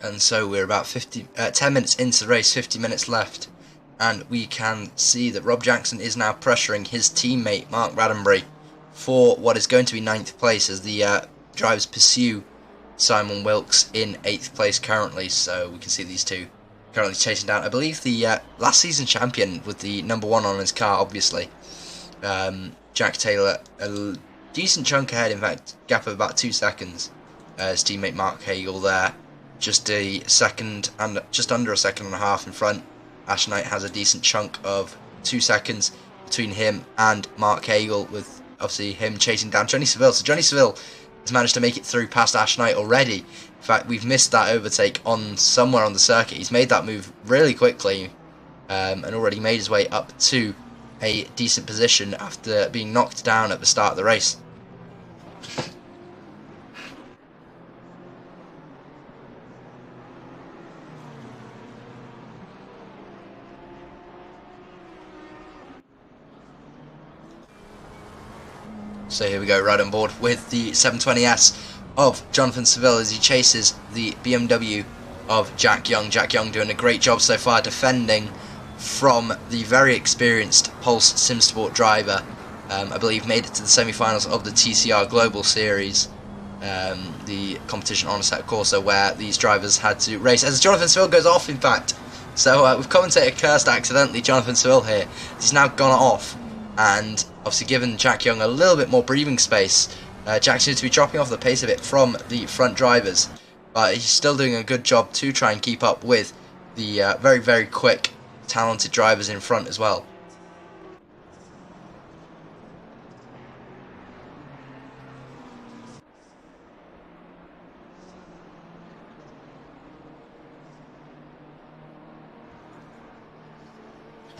And so we're about 10 minutes into the race, 50 minutes left, and we can see that Rob Jackson is now pressuring his teammate Mark Raddenbury for what is going to be 9th place as the drivers pursue Simon Wilkes in 8th place currently. So we can see these two currently chasing down, I believe, the last season champion with the #1 on his car, obviously. Jack Taylor, a decent chunk ahead, in fact, gap of about 2 seconds. His teammate Mark Hagel there, just a second and just under a second and a half in front. Ash Knight has a decent chunk of 2 seconds between him and Mark Hagel, with obviously him chasing down Johnny Seville. So Johnny Seville has managed to make it through past Ash Knight already. In fact, we've missed that overtake on somewhere on the circuit. He's made that move really quickly, and already made his way up to a decent position after being knocked down at the start of the race. So here we go, right on board with the 720S of Jonathan Seville as he chases the BMW of Jack Young. Jack Young doing a great job so far defending from the very experienced Pulse SimSport driver. I believe made it to the semi-finals of the TCR Global Series, the competition on Assetto Corsa, where these drivers had to race as Jonathan Seville goes off, in fact. So we've commentator cursed accidentally Jonathan Seville here. He's now gone off, and obviously given Jack Young a little bit more breathing space. Jack seems to be dropping off the pace a bit from the front drivers, but he's still doing a good job to try and keep up with the very, very quick, talented drivers in front as well.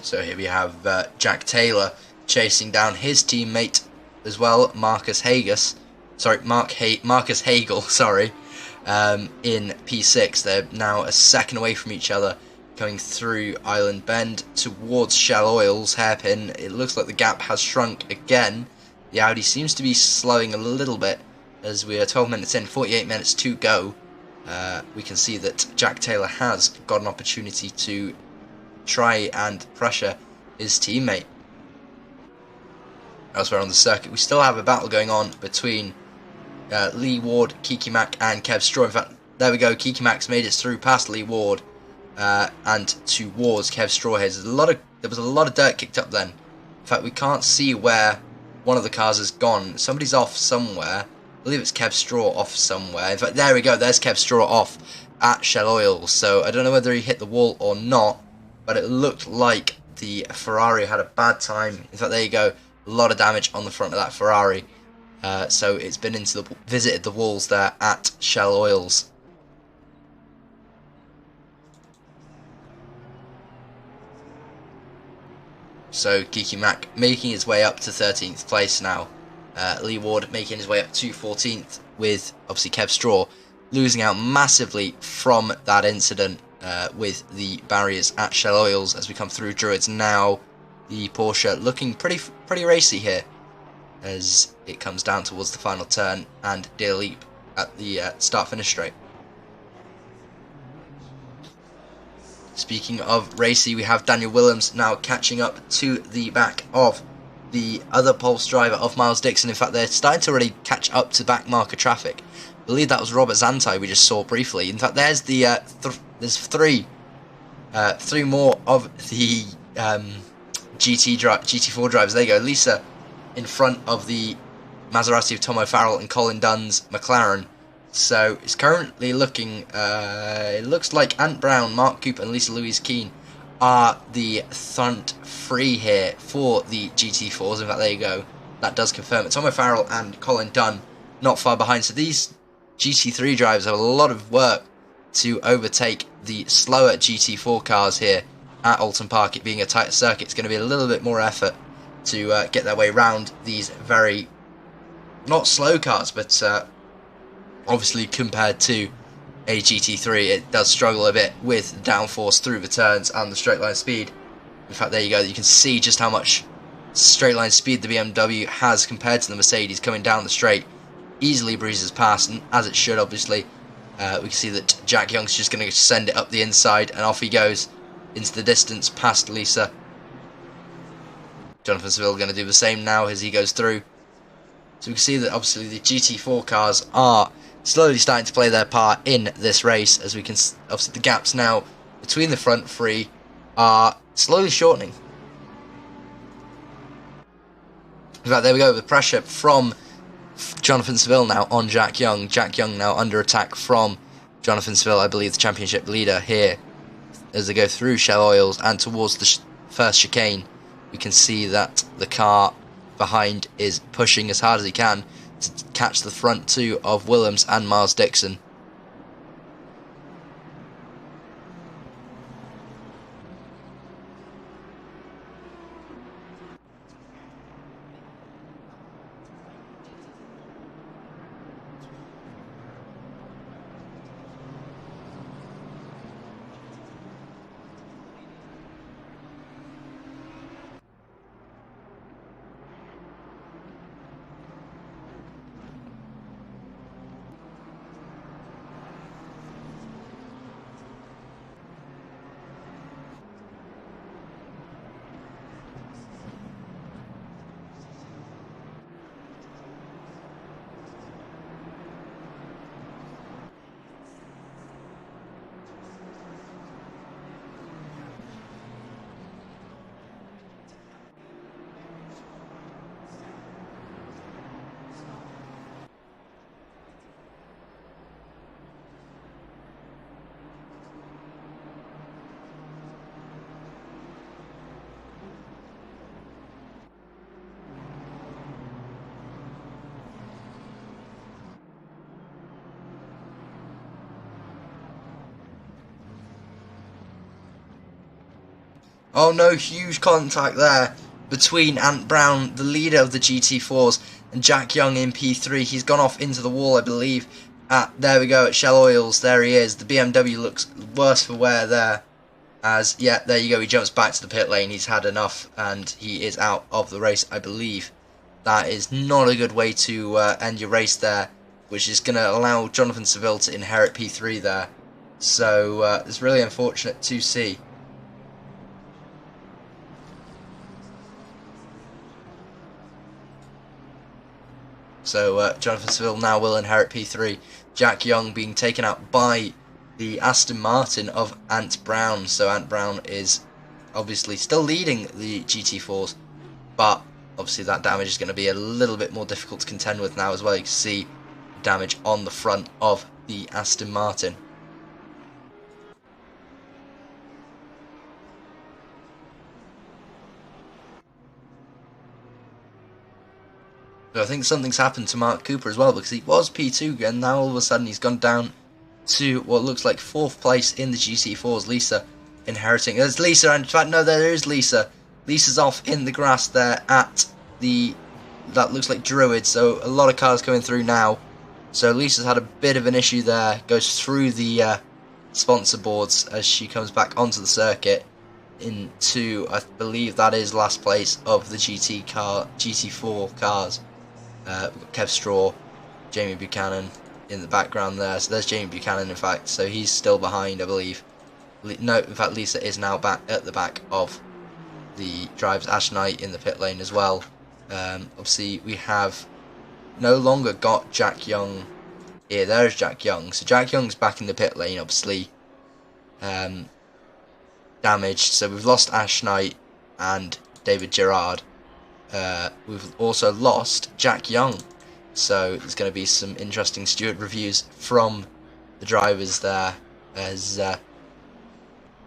So here we have Jack Taylor chasing down his teammate as well, Marcus Hagel, sorry, in P6. They're now a second away from each other, coming through Island Bend towards Shell Oil's hairpin. It looks like the gap has shrunk again. The Audi seems to be slowing a little bit as we are 12 minutes in, 48 minutes to go. We can see that Jack Taylor has got an opportunity to try and pressure his teammate. Elsewhere on the circuit, we still have a battle going on between Lee Ward, Kiki Mack, and Kev Straw. In fact, there we go. Kiki Mack's made it through past Lee Ward and towards Kev Straw here. There was a lot of dirt kicked up then. In fact, we can't see where one of the cars has gone. Somebody's off somewhere. I believe it's Kev Straw off somewhere. In fact, there we go. There's Kev Straw off at Shell Oil. So I don't know whether he hit the wall or not, but it looked like the Ferrari had a bad time. In fact, there you go. A lot of damage on the front of that Ferrari. So it's been visited the walls there at Shell Oils. So Kiki Mack making his way up to 13th place now. Lee Ward making his way up to 14th, with obviously Kev Straw losing out massively from that incident with the barriers at Shell Oils as we come through Druids now. The Porsche looking pretty racy here as it comes down towards the final turn and Deer Leap at the start-finish straight. Speaking of racy, we have Daniel Willems now catching up to the back of the other Pulse driver of Miles Dixon. In fact, they're starting to already catch up to back marker traffic. I believe that was Robert Zantai we just saw briefly. In fact, there's the there's three more of the GT4 drivers. There you go. Lisa in front of the Maserati of Tom O'Farrell and Colin Dunn's McLaren. So it's currently looking, it looks like Ant Brown, Mark Cooper and Lisa Louise Keane are the front three here for the GT4s. In fact, there you go. That does confirm it. Tom O'Farrell and Colin Dunn not far behind. So these GT3 drivers have a lot of work to overtake the slower GT4 cars here at Oulton Park. It being a tighter circuit, it's going to be a little bit more effort to get their way around these very, not slow cars, but obviously compared to a GT3, it does struggle a bit with downforce through the turns and the straight line speed. In fact, there you go. You can see just how much straight line speed the BMW has compared to the Mercedes coming down the straight. Easily breezes past, and as it should, obviously. We can see that Jack Young's just going to send it up the inside, and off he goes into the distance past Lisa. Jonathan Seville going to do the same now as he goes through. So we can see that obviously the GT4 cars are slowly starting to play their part in this race, as we can obviously the gaps now between the front three are slowly shortening. In fact, there we go, the pressure from Jonathan Seville now on Jack Young. Jack Young now under attack from Jonathan Seville, I believe the championship leader here, as they go through Shell Oils and towards the first chicane. We can see that the car behind is pushing as hard as he can to catch the front two of Willems and Miles Dixon. Oh no, huge contact there between Ant Brown, the leader of the GT4s, and Jack Young in P3. He's gone off into the wall, I believe. There we go, at Shell Oils. There he is. The BMW looks worse for wear there. As, yeah, there you go. He jumps back to the pit lane. He's had enough, and he is out of the race, I believe. That is not a good way to end your race there, which is going to allow Jonathan Seville to inherit P3 there. So, it's really unfortunate to see. So Jonathan Seville now will inherit P3. Jack Young being taken out by the Aston Martin of Ant Brown. So Ant Brown is obviously still leading the GT4s, but obviously that damage is going to be a little bit more difficult to contend with now as well. You can see damage on the front of the Aston Martin. So I think something's happened to Mark Cooper as well, because he was P2 and now all of a sudden he's gone down to what looks like 4th place in the GT4s. Lisa inheriting. There's Lisa, and in fact no, there is Lisa. Lisa's off in the grass there at the, that looks like Druid, so a lot of cars coming through now. So Lisa's had a bit of an issue there, goes through the sponsor boards as she comes back onto the circuit into, I believe that is last place of the GT4 cars. We've got Kev Straw, Jamie Buchanan in the background there. So there's Jamie Buchanan, in fact. So he's still behind, I believe. No, in fact, Lisa is now back at the back of the drivers. Ash Knight in the pit lane as well. Obviously, we have no longer got Jack Young here. There's Jack Young. So Jack Young's back in the pit lane, obviously. Damaged. So we've lost Ash Knight and David Gerard. We've also lost Jack Young, so there's going to be some interesting steward reviews from the drivers there, as a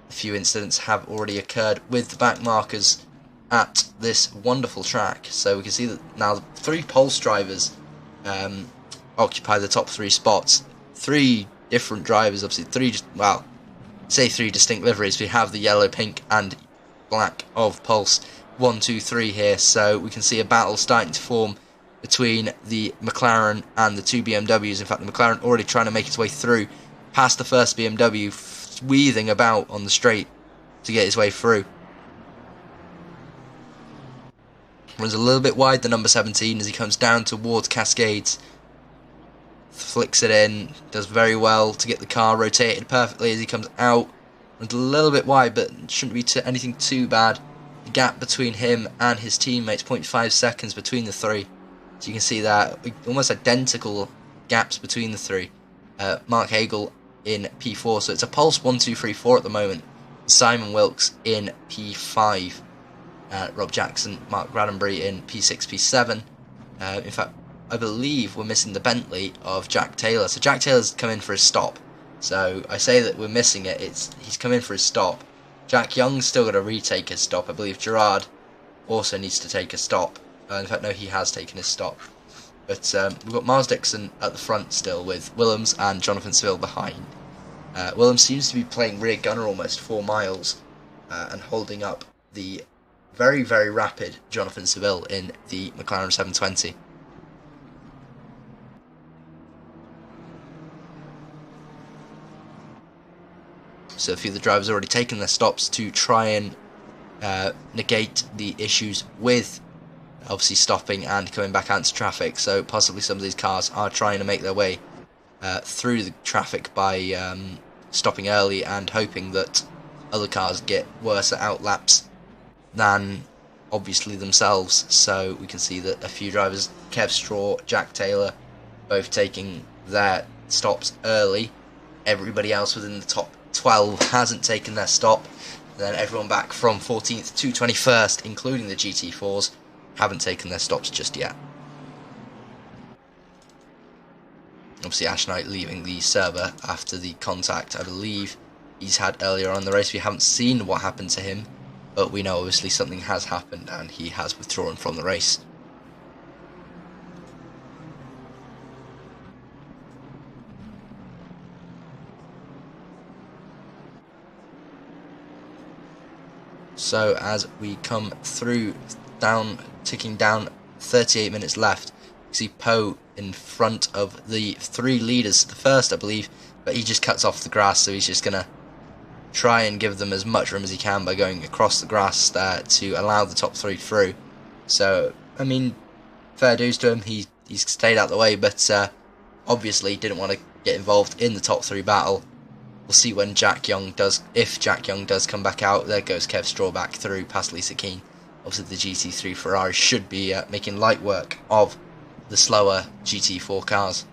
few incidents have already occurred with the back markers at this wonderful track. So we can see that now 3 Pulse drivers occupy the top 3 spots. 3 different drivers, obviously 3 distinct liveries. We have the yellow, pink and black of Pulse 1, 2, 3 here, so we can see a battle starting to form between the McLaren and the 2 BMWs. In fact, the McLaren already trying to make its way through past the first BMW, weaving about on the straight to get his way through. Runs a little bit wide, the number 17, as he comes down towards Cascades. Flicks it in, does very well to get the car rotated perfectly as he comes out. Runs a little bit wide, but shouldn't be anything too bad. The gap between him and his teammates, 0.5 seconds between the 3. So you can see that almost identical gaps between the 3. Mark Hagel in P4, so it's a Pulse 1, 2, 3, 4 at the moment. Simon Wilkes in P5, Rob Jackson, Mark Gradenbury in P6, P7. In fact, I believe we're missing the Bentley of Jack Taylor. So Jack Taylor's come in for his stop. So I say that we're missing it. He's come in for his stop. Jack Young's still got to retake his stop. I believe Gerard also needs to take a stop. In fact, no, he has taken his stop. But we've got Miles Dixon at the front still, with Willems and Jonathan Seville behind. Willems seems to be playing rear gunner almost 4 miles and holding up the very, very rapid Jonathan Seville in the McLaren 720. So a few of the drivers have already taken their stops to try and negate the issues with obviously stopping and coming back out into traffic. So possibly some of these cars are trying to make their way through the traffic by stopping early and hoping that other cars get worse at outlaps than obviously themselves. So we can see that a few drivers, Kev Straw, Jack Taylor, both taking their stops early. Everybody else within the top 12 hasn't taken their stop. And then everyone back from 14th to 21st, including the GT4s, haven't taken their stops just yet. Obviously Ash Knight leaving the server after the contact, I believe he's had earlier on in the race. We haven't seen what happened to him, but we know obviously something has happened and he has withdrawn from the race. So as we come through, ticking down, 38 minutes left, you see Poe in front of the 3 leaders, the first I believe, but he just cuts off the grass, so he's just going to try and give them as much room as he can by going across the grass there to allow the top 3 through. So, I mean, fair dues to him, he's stayed out of the way, but obviously didn't want to get involved in the top 3 battle. We'll see when Jack Young does, if Jack Young does come back out. There goes Kev Straw back through past Lisa Keane. Obviously the GT3 Ferrari should be making light work of the slower GT4 cars.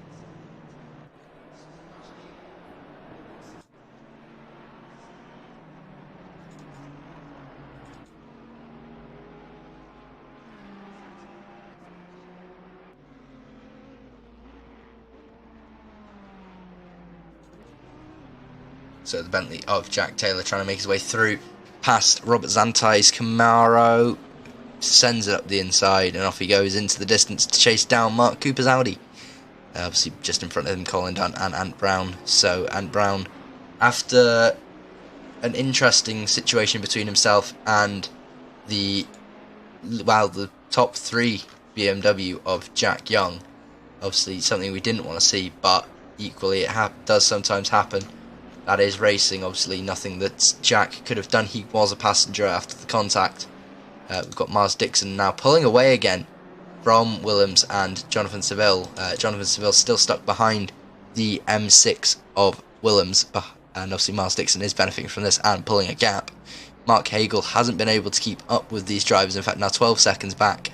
So the Bentley of Jack Taylor trying to make his way through past Robert Zantai's Camaro, sends it up the inside and off he goes into the distance to chase down Mark Cooper's Audi. Obviously just in front of him Colin Dunn and Ant Brown. So Ant Brown, after an interesting situation between himself and the top 3 BMW of Jack Young, obviously something we didn't want to see, but equally it does sometimes happen. That is racing, obviously nothing that Jack could have done. He was a passenger after the contact. We've got Miles Dixon now pulling away again from Willems and Jonathan Seville. Jonathan Seville still stuck behind the M6 of Willems, and obviously Miles Dixon is benefiting from this and pulling a gap. Mark Hagel hasn't been able to keep up with these drivers, in fact now 12 seconds back.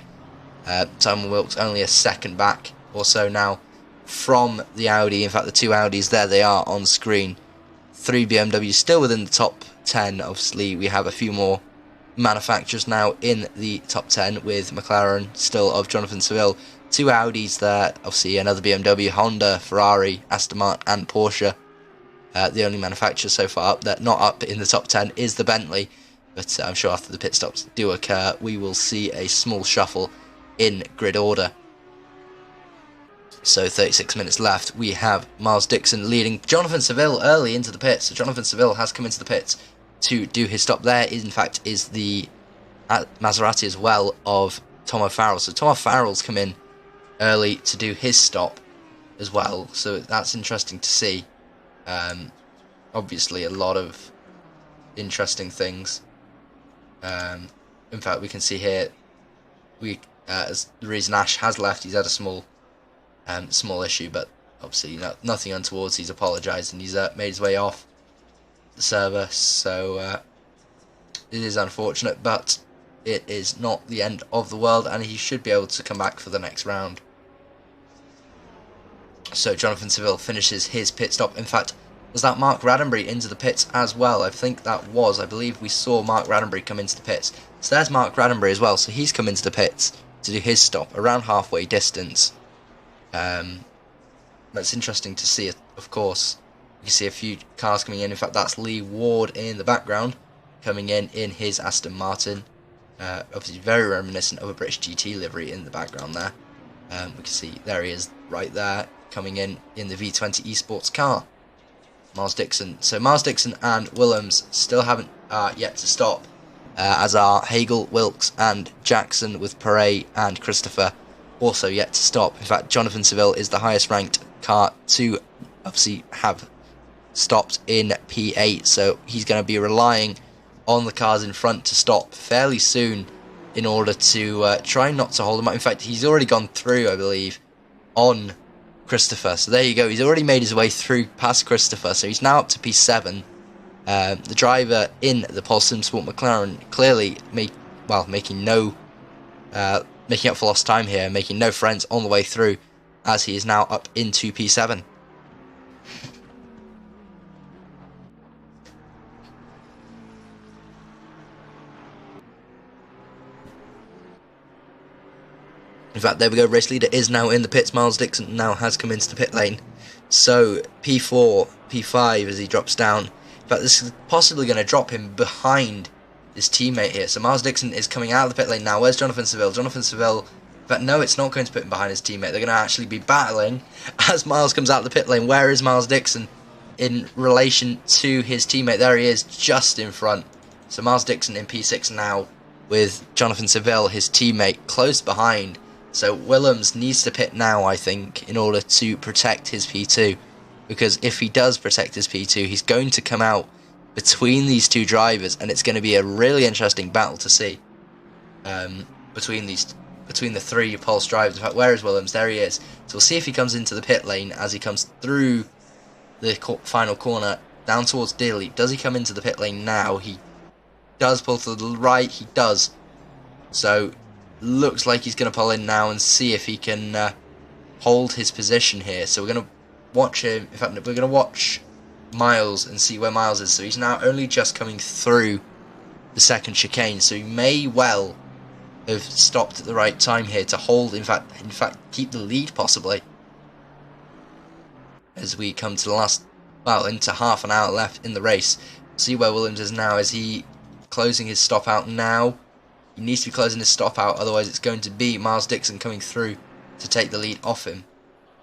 Simon Wilkes only a second back or so now from the Audi. In fact the 2 Audis, there they are on screen. 3 BMWs still within the top 10. Obviously we have a few more manufacturers now in the top 10, with McLaren still of Jonathan Seville, 2 Audis there, obviously another BMW, Honda, Ferrari, Aston Martin and Porsche. The only manufacturer so far up that not up in the top 10 is the Bentley, but I'm sure after the pit stops do occur we will see a small shuffle in grid order. So 36 minutes left, we have Miles Dixon leading Jonathan Seville early into the pits. So Jonathan Seville has come into the pits to do his stop. There in fact is the Maserati as well of Tom O'Farrell. So Tom O'Farrell's come in early to do his stop as well, so that's interesting to see. Obviously a lot of interesting things. In fact we can see here as the reason Ash has left, he's had a small issue, but obviously nothing untoward. He's apologised and he's made his way off the server, so it is unfortunate, but it is not the end of the world and he should be able to come back for the next round. So Jonathan Seville finishes his pit stop. In fact, Was that Mark Raddenbury into the pits as well? I believe we saw Mark Raddenbury come into the pits. So there's Mark Raddenbury as well. So he's come into the pits to do his stop around halfway distance. That's interesting to see, of course. You can see a few cars coming in. In fact, that's Lee Ward in the background, coming in his Aston Martin. Obviously very reminiscent of a British GT livery in the background there. We can see there he is right there, coming in the V20 Esports car. Miles Dixon. So Miles Dixon and Willems still haven't yet to stop, as are Hagel, Wilkes and Jackson, with Perret and Christopher also yet to stop. In fact, Jonathan Seville is the highest ranked car to obviously have stopped in P8, so he's going to be relying on the cars in front to stop fairly soon in order to try not to hold him up. In fact, he's already gone through, I believe, on Christopher. So there you go, he's already made his way through past Christopher, so he's now up to P7. The driver in the Polestar Sport McLaren clearly making up for lost time here, making no friends on the way through, as he is now up into P7. In fact, there we go, race leader is now in the pits. Miles Dixon now has come into the pit lane. So, P4, P5 as he drops down. In fact, this is possibly going to drop him behind his teammate here. So, Miles Dixon is coming out of the pit lane now. Where's Jonathan Seville? Jonathan Seville, in fact, no, it's not going to put him behind his teammate. They're going to actually be battling as Miles comes out of the pit lane. Where is Miles Dixon in relation to his teammate? There he is, just in front. So, Miles Dixon in P6 now, with Jonathan Seville, his teammate, close behind. So Willems needs to pit now, I think, in order to protect his P2. Because if he does protect his P2, he's going to come out between these two drivers, and it's going to be a really interesting battle to see between the three Pulse drivers. In fact, where is Willems? There he is. So we'll see if he comes into the pit lane as he comes through the final corner down towards Dilly. Does he come into the pit lane now? He does pull to the right. He does. So looks like he's going to pull in now and see if he can hold his position here. So we're going to watch him. In fact, we're going to watch Miles and see where Miles is. So he's now only just coming through the second chicane, so he may well have stopped at the right time here to hold, in fact keep the lead possibly, as we come to the last, into half an hour left in the race. See where Williams is now. Is he closing his stop out now? He needs to be closing his stop out, otherwise it's going to be Miles Dixon coming through to take the lead off him.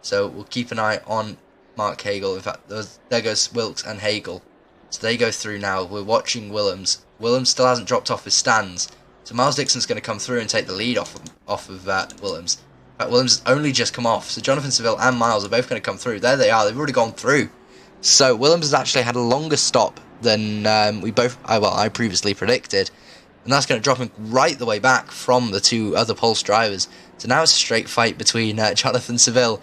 So we'll keep an eye on Mark Hagel. In fact, there goes Wilkes and Hagel. So they go through now. We're watching Willems. Willems still hasn't dropped off his stands. So Miles Dixon's going to come through and take the lead off of Willems. In fact, Willems has only just come off. So Jonathan Seville and Miles are both going to come through. There they are. They've already gone through. So Willems has actually had a longer stop than I previously predicted. And that's going to drop him right the way back from the two other Pulse drivers. So now it's a straight fight between Jonathan Seville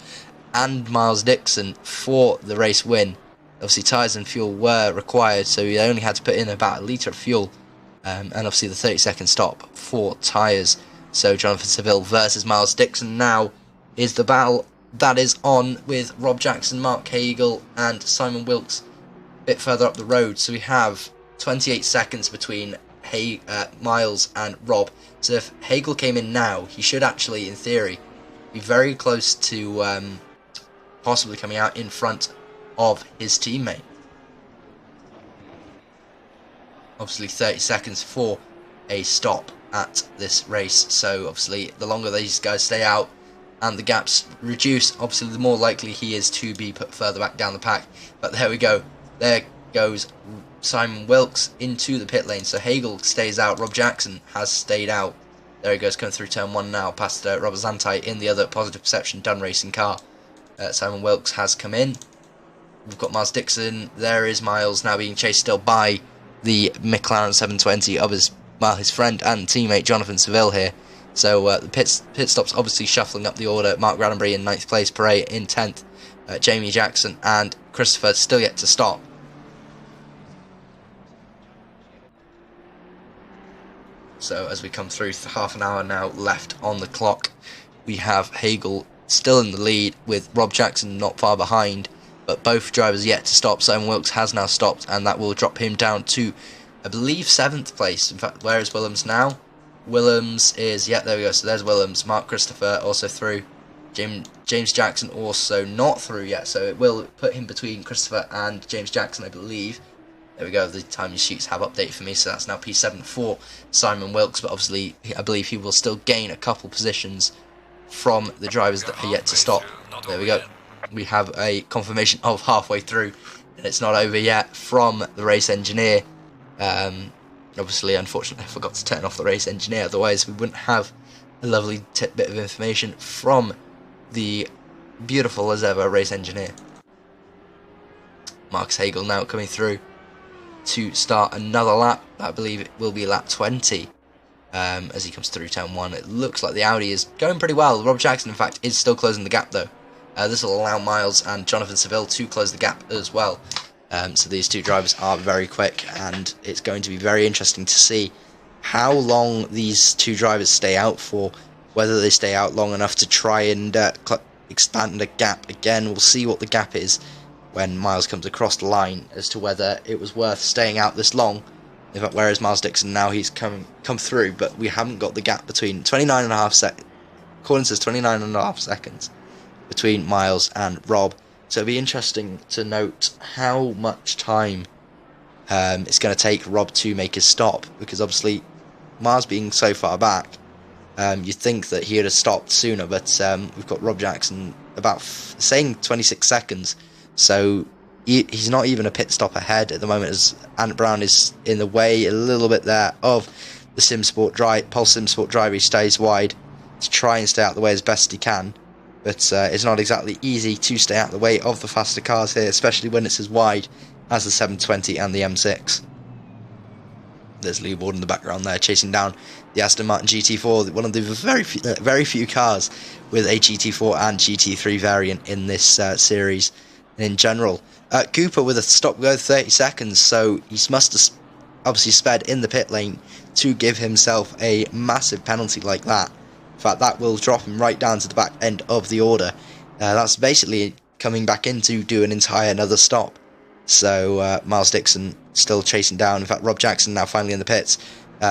and Miles Dixon for the race win. Obviously tyres and fuel were required, so he only had to put in about 1 litre of fuel. And obviously the 30-second stop for tyres. So Jonathan Seville versus Miles Dixon now is the battle that is on, with Rob Jackson, Mark Hagel and Simon Wilkes a bit further up the road. So we have 28 seconds between Miles and Rob. So if Hagel came in now, he should actually, in theory, be very close to possibly coming out in front of his teammate. Obviously 30 seconds for a stop at this race, so obviously the longer these guys stay out and the gaps reduce, obviously the more likely he is to be put further back down the pack. But there we go, there goes Simon Wilkes into the pit lane. So Hagel stays out, Rob Jackson has stayed out. There he goes, coming through turn 1 now, past Robert Zantai in the other Positive Perception done racing car. Simon Wilkes has come in. We've got Miles Dixon. There is Miles now being chased still by the McLaren 720 of his friend and teammate Jonathan Seville here. So the pit stops obviously shuffling up the order. Mark Raddenbury in 9th place, Perret in 10th, Jamie Jackson and Christopher still yet to stop. So as we come through, half an hour now left on the clock. We have Hagel still in the lead with Rob Jackson not far behind. but both drivers yet to stop. Simon Wilkes has now stopped, and that will drop him down to, I believe, 7th place. In fact, where is Willems now? Willems is, yeah, there we go. So there's Willems. Mark Christopher also through. James Jackson also not through yet, so it will put him between Christopher and James Jackson, I believe. There we go, the timing sheets have updated for me, so that's now P7 for Simon Wilkes, but obviously I believe he will still gain a couple positions from the drivers that are yet to stop. There we go. We have a confirmation of halfway through, and it's not over yet from the race engineer. Obviously, unfortunately, I forgot to turn off the race engineer, otherwise we wouldn't have a lovely bit of information from the beautiful as ever race engineer. Marcus Hagel now coming through to start another lap. I believe it will be lap 20 as he comes through turn 1. It looks like the Audi is going pretty well. Rob Jackson, in fact, is still closing the gap though. This will allow Miles and Jonathan Seville to close the gap as well. So these two drivers are very quick, and it's going to be very interesting to see how long these two drivers stay out for, whether they stay out long enough to try and expand the gap again. We'll see what the gap is when Miles comes across the line as to whether it was worth staying out this long. In fact, whereas Miles Dixon now, he's come through, but we haven't got the gap between 29.5 seconds. According says 29.5 seconds between Miles and Rob. So it'll be interesting to note how much time it's going to take Rob to make his stop, because obviously Miles being so far back, you'd think that he would have stopped sooner, but we've got Rob Jackson about saying 26 seconds, so he's not even a pit stop ahead at the moment, as Ant Brown is in the way a little bit there of the Pulse SimSport driver. He stays wide to try and stay out the way as best he can, but it's not exactly easy to stay out the way of the faster cars here, especially when it's as wide as the 720 and the M6. There's Lee Ward in the background there, chasing down the Aston Martin GT4, one of the very few cars with a GT4 and GT3 variant in this series in general. Cooper with a stop go 30 seconds, so he must have obviously sped in the pit lane to give himself a massive penalty like that. In fact, that will drop him right down to the back end of the order. That's basically coming back in to do another stop. So Miles Dixon still chasing down. In fact, Rob Jackson now finally in the pits.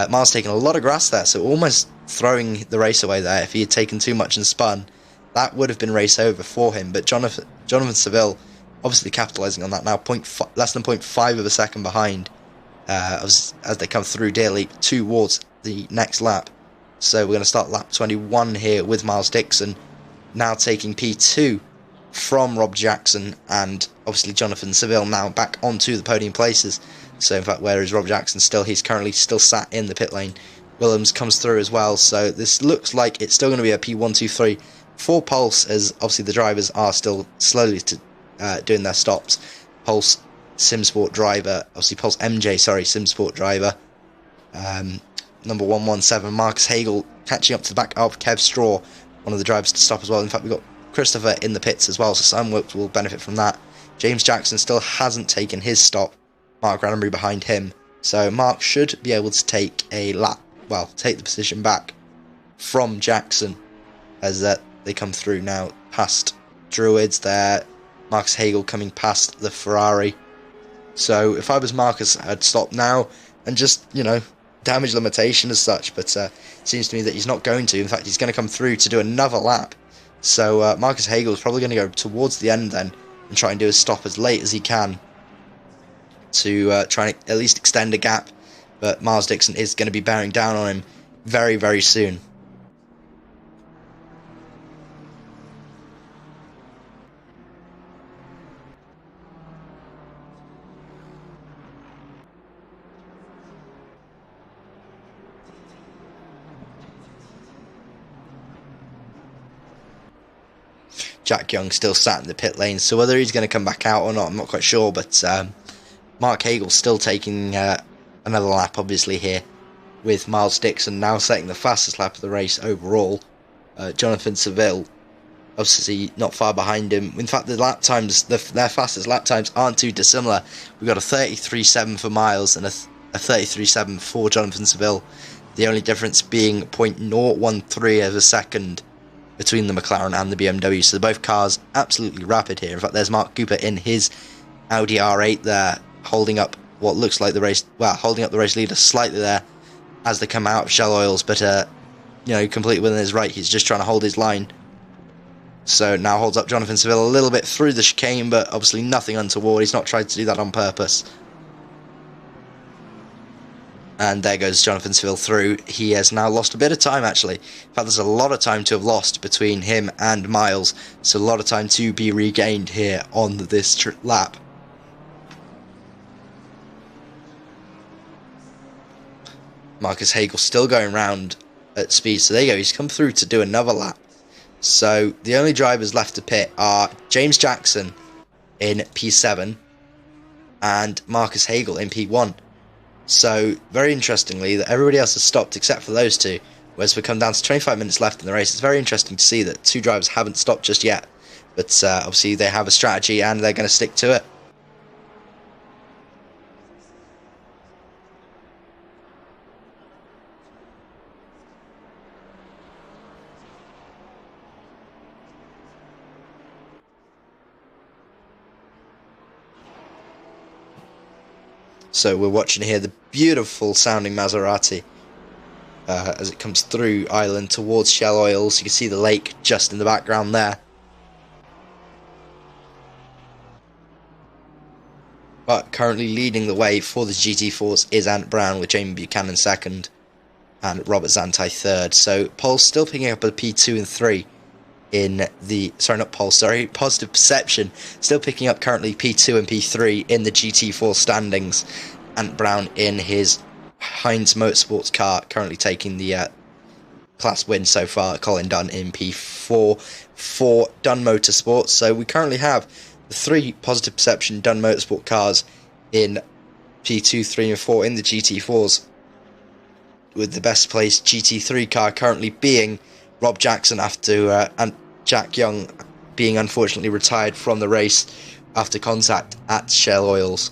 Miles taking a lot of grass there, so almost throwing the race away there. If he had taken too much and spun, that would have been race over for him. But Jonathan Seville obviously capitalising on that now, less than 0.5 of a second behind as they come through Deer Leap towards the next lap. So we're going to start lap 21 here with Miles Dixon now taking P2 from Rob Jackson, and obviously Jonathan Seville now back onto the podium places. So in fact, whereas Rob Jackson he's currently still sat in the pit lane, Willems comes through as well. So this looks like it's still going to be a P1, 2, 3 for Pulse, as obviously the drivers are still slowly doing their stops. Pulse SimSport driver, obviously Pulse MJ, SimSport driver, number 117, Marcus Hagel catching up to the back of Kev Straw, one of the drivers to stop as well. In fact, we've got Christopher in the pits as well, so Simon Wilkes will benefit from that. James Jackson still hasn't taken his stop. Mark Ranenbury behind him. So Mark should be able to take take the position back from Jackson as they come through now past Druids there. Marcus Hagel coming past the Ferrari. So if I was Marcus, I'd stop now and just, damage limitation as such, but it seems to me that he's not going to. In fact, he's going to come through to do another lap. So Marcus Hagel is probably going to go towards the end then and try and do his stop as late as he can to try and at least extend a gap. But Miles Dixon is going to be bearing down on him very, very soon. Jack Young still sat in the pit lane, so whether he's going to come back out or not, I'm not quite sure, but Mark Hagel still taking another lap, obviously, here, with Miles Dixon now setting the fastest lap of the race overall. Jonathan Seville, obviously not far behind him. In fact, the lap times, their fastest lap times aren't too dissimilar. We've got a 33.7 for Miles and a 33.7 for Jonathan Seville. The only difference being 0.013 of a second between the McLaren and the BMW. So both cars absolutely rapid here. In fact, there's Mark Cooper in his Audi R8 there, holding up what looks like the race, well, holding up the race leader slightly there as they come out of Shell Oils, but you know, completely within his right. He's just trying to hold his line. So now holds up Jonathan Seville a little bit through the chicane, but obviously nothing untoward. He's not tried to do that on purpose. And there goes Jonathan Seville through. He has now lost a bit of time, actually. In fact, there's a lot of time to have lost between him and Miles. So a lot of time to be regained here on this lap. Marcus Hagel still going round at speed. So there you go. He's come through to do another lap. So the only drivers left to pit are James Jackson in P7 and Marcus Hagel in P1. So very interestingly that everybody else has stopped except for those two, whereas we come down to 25 minutes left in the race. It's very interesting to see that two drivers haven't stopped just yet, but obviously they have a strategy and they're going to stick to it. So we're watching here the beautiful sounding Maserati as it comes through Ireland towards Shell Oils. You can see the lake just in the background there. But currently leading the way for the GT4s is Ant Brown, with Jamie Buchanan second and Robert Zantai third. So Pole's still picking up a P2 and 3 in the, sorry, not Pole, sorry, Positive Perception still picking up currently P2 and P3 in the GT4 standings. Ant Brown in his Heinz Motorsports car currently taking the class win so far. Colin Dunn in P4 for Dunn Motorsports. So we currently have the 3 Positive Perception Dunn Motorsport cars in P2, 3 and 4 in the GT4s, with the best placed GT3 car currently being Rob Jackson after and Jack Young being unfortunately retired from the race after contact at Shell Oils.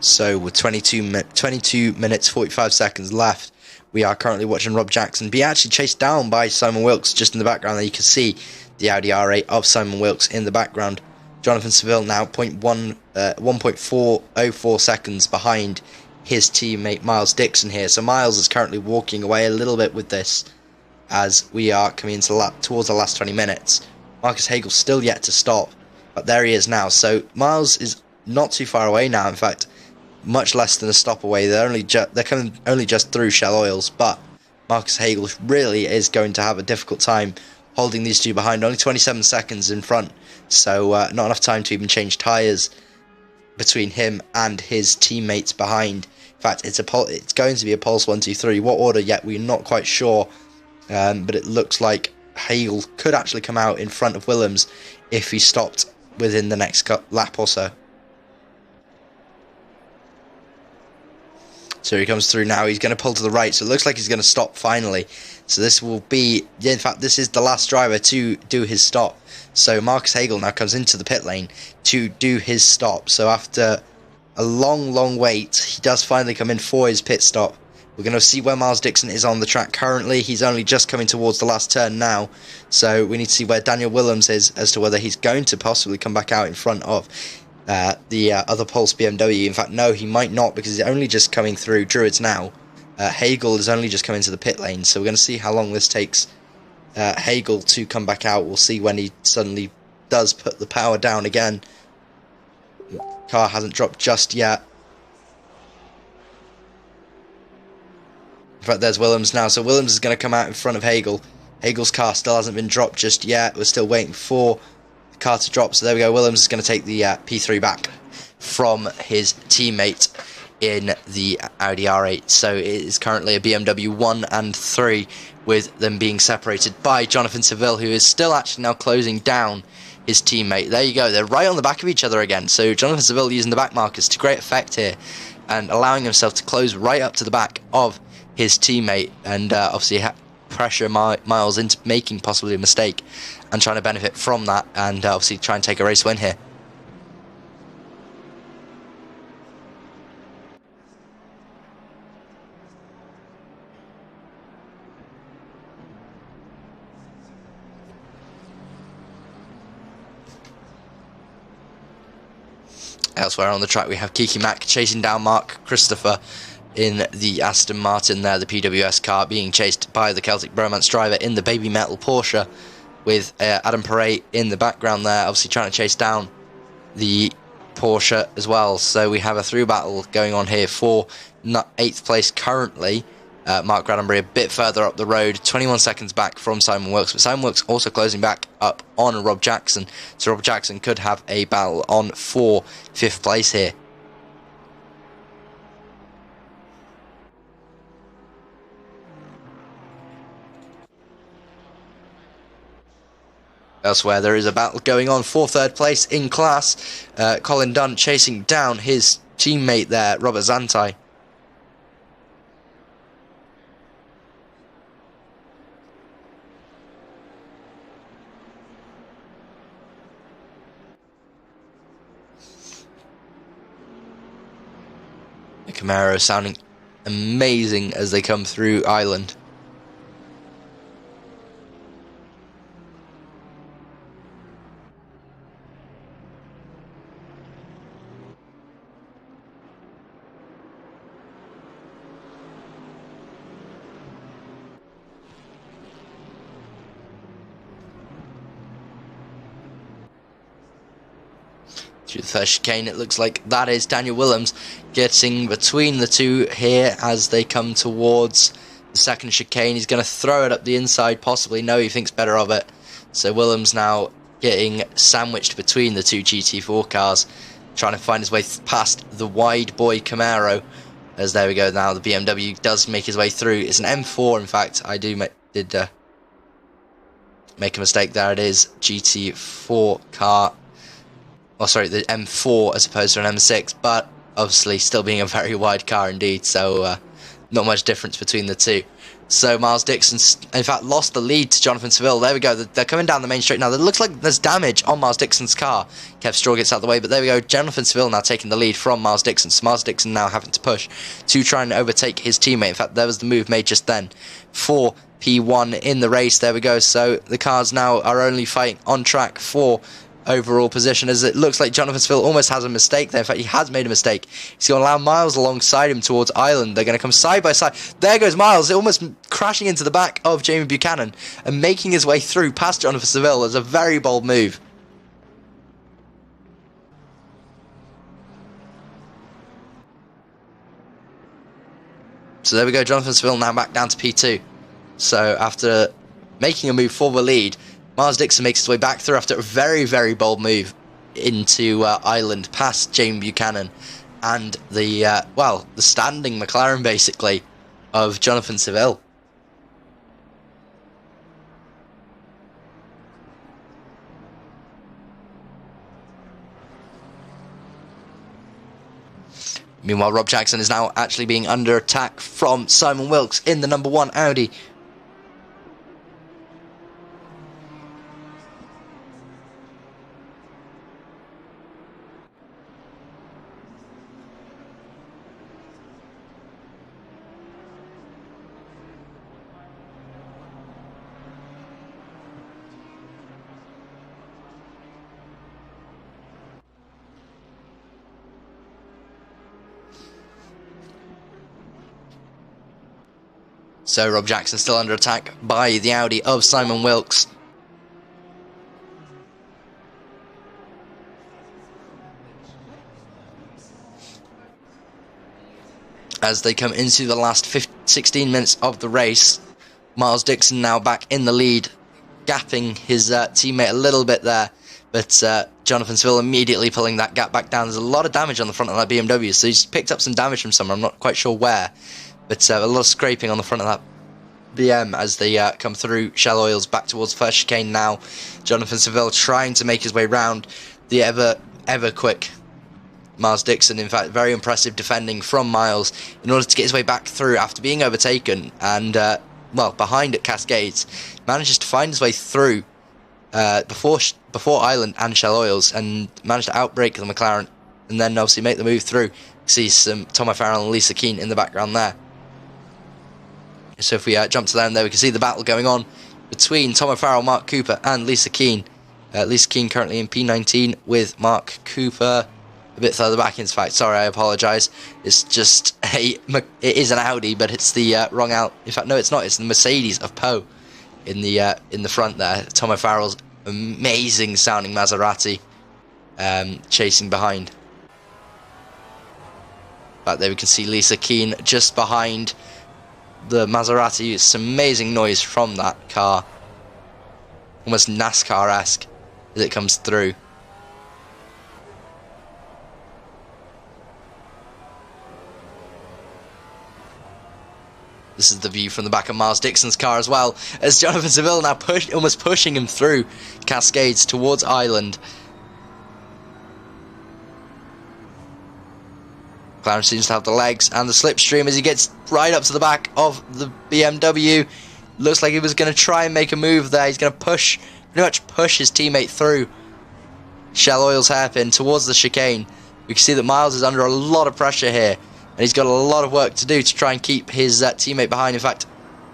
So with 22 minutes 45 seconds left, we are currently watching Rob Jackson be actually chased down by Simon Wilkes just in the background. There you can see the Audi R8 of Simon Wilkes in the background. Jonathan Seville now 1.404 seconds behind his teammate Miles Dixon here. So Miles is currently walking away a little bit with this as we are coming into towards the last 20 minutes. Marcus Hagel still yet to stop, but there he is now. So Miles is not too far away now. In fact, much less than a stop away. They're coming only just through Shell Oils, but Marcus Hagel really is going to have a difficult time holding these two behind. Only 27 seconds in front, so not enough time to even change tyres between him and his teammates behind. In fact, it's going to be a Pulse 1, 2, 3. What order yet? We're not quite sure, but it looks like Hagel could actually come out in front of Willems if he stopped within the next lap or so. So he comes through now. He's going to pull to the right. So it looks like he's going to stop finally. So this will be, in fact, this is the last driver to do his stop. So Marcus Hagel now comes into the pit lane to do his stop. So after a long wait, he does finally come in for his pit stop. We're going to see where Miles Dixon is on the track currently. He's only just coming towards the last turn now. So we need to see where Daniel Willems is as to whether he's going to possibly come back out in front of the other Pulse BMW. In fact, no, he might not, because he's only just coming through Druids now. Hagel is only just coming to the pit lane, so we're going to see how long this takes Hagel to come back out. We'll see when he suddenly does put the power down again. Car hasn't dropped just yet. In fact, there's Willems now, so Willems is going to come out in front of Hagel. Hagel's car still hasn't been dropped just yet. We're still waiting for car to drop. So there we go. Willems is going to take the P3 back from his teammate in the Audi R8. So it is currently a BMW 1 and 3, with them being separated by Jonathan Seville, who is still actually now closing down his teammate. There you go. They're right on the back of each other again. So Jonathan Seville using the back markers to great effect here. and allowing himself to close right up to the back of his teammate, and obviously pressure Miles into making possibly a mistake and trying to benefit from that, and obviously try and take a race win here. Elsewhere on the track, we have Kiki Mack chasing down Mark Christopher in the Aston Martin there, the PWS car, being chased by the Celtic Bromance driver in the Baby Metal Porsche, with Adam Perret in the background there, obviously trying to chase down the Porsche as well. So we have a through battle going on here for 8th place currently. Mark Gradenbury a bit further up the road, 21 seconds back from Simon Wilkes, but Simon Wilkes also closing back up on Rob Jackson, so Rob Jackson could have a battle on for 5th place here. Elsewhere, there is a battle going on for 3rd place in class. Colin Dunn chasing down his teammate there, Robert Zantai. The Camaro sounding amazing as they come through Ireland. Through the first chicane, it looks like that is Daniel Willems getting between the two here as they come towards the second chicane. He's going to throw it up the inside, possibly. No, he thinks better of it. So Willems now getting sandwiched between the two GT4 cars, trying to find his way past the wide boy Camaro. As there we go now, the BMW does make his way through. It's an M4, in fact. I did make a mistake there. It is GT4 car. Oh, sorry, the M4 as opposed to an M6, but obviously still being a very wide car indeed, so not much difference between the two. So Miles Dixon, in fact, lost the lead to Jonathan Seville. There we go, they're coming down the main straight now. It looks like there's damage on Miles Dixon's car. Kev Straw gets out of the way, but there we go, Jonathan Seville now taking the lead from Miles Dixon. So Miles Dixon now having to push to try and overtake his teammate. In fact, there was the move made just then for P1 in the race. There we go, so the cars now are only fighting on track for overall position, as it looks like Jonathan Seville almost has a mistake there. In fact, he has made a mistake. He's going to allow Miles alongside him towards Ireland. They're going to come side by side. There goes Miles, almost crashing into the back of Jamie Buchanan and making his way through past Jonathan Seville. As a very bold move. So there we go, Jonathan Seville now back down to P2. So after making a move for the lead, Miles Dixon makes his way back through after a very, very bold move into Ireland, past Jamie Buchanan and the standing McLaren, basically, of Jonathan Seville. Meanwhile, Rob Jackson is now actually being under attack from Simon Wilkes in the number 1 Audi. So Rob Jackson still under attack by the Audi of Simon Wilkes. As they come into the last 16 minutes of the race, Miles Dixon now back in the lead, gapping his teammate a little bit there. But Jonathan Seville immediately pulling that gap back down. There's a lot of damage on the front of that BMW, so he's picked up some damage from somewhere. I'm not quite sure where. But a lot of scraping on the front of that BM as they come through Shell Oils back towards first chicane now. Jonathan Seville trying to make his way round the ever quick Miles Dixon. In fact, very impressive defending from Miles in order to get his way back through after being overtaken and, well, behind at Cascades. Manages to find his way through before Island and Shell Oils and managed to outbrake the McLaren and then obviously make the move through. See some Tom O'Farrell and Lisa Keane in the background there. So if we jump to them there, we can see the battle going on between Tom O'Farrell, Mark Cooper and Lisa Keane. Lisa Keane currently in P19 with Mark Cooper a bit further back. In fact, sorry, I apologise. It's just it is an Audi, but it's the wrong out. In fact, no, it's not. It's the Mercedes of Poe in the front there. Tom O'Farrell's amazing sounding Maserati chasing behind. Back there we can see Lisa Keane just behind the Maserati. It's some amazing noise from that car, almost NASCAR-esque as it comes through. This is the view from the back of Miles Dixon's car as well, as Jonathan Seville now almost pushing him through Cascades towards Island. McLaren seems to have the legs and the slipstream as he gets right up to the back of the BMW. Looks like he was going to try and make a move there. He's going to pretty much push his teammate through Shell Oil's hairpin towards the chicane. We can see that Miles is under a lot of pressure here, and he's got a lot of work to do to try and keep his teammate behind. In fact,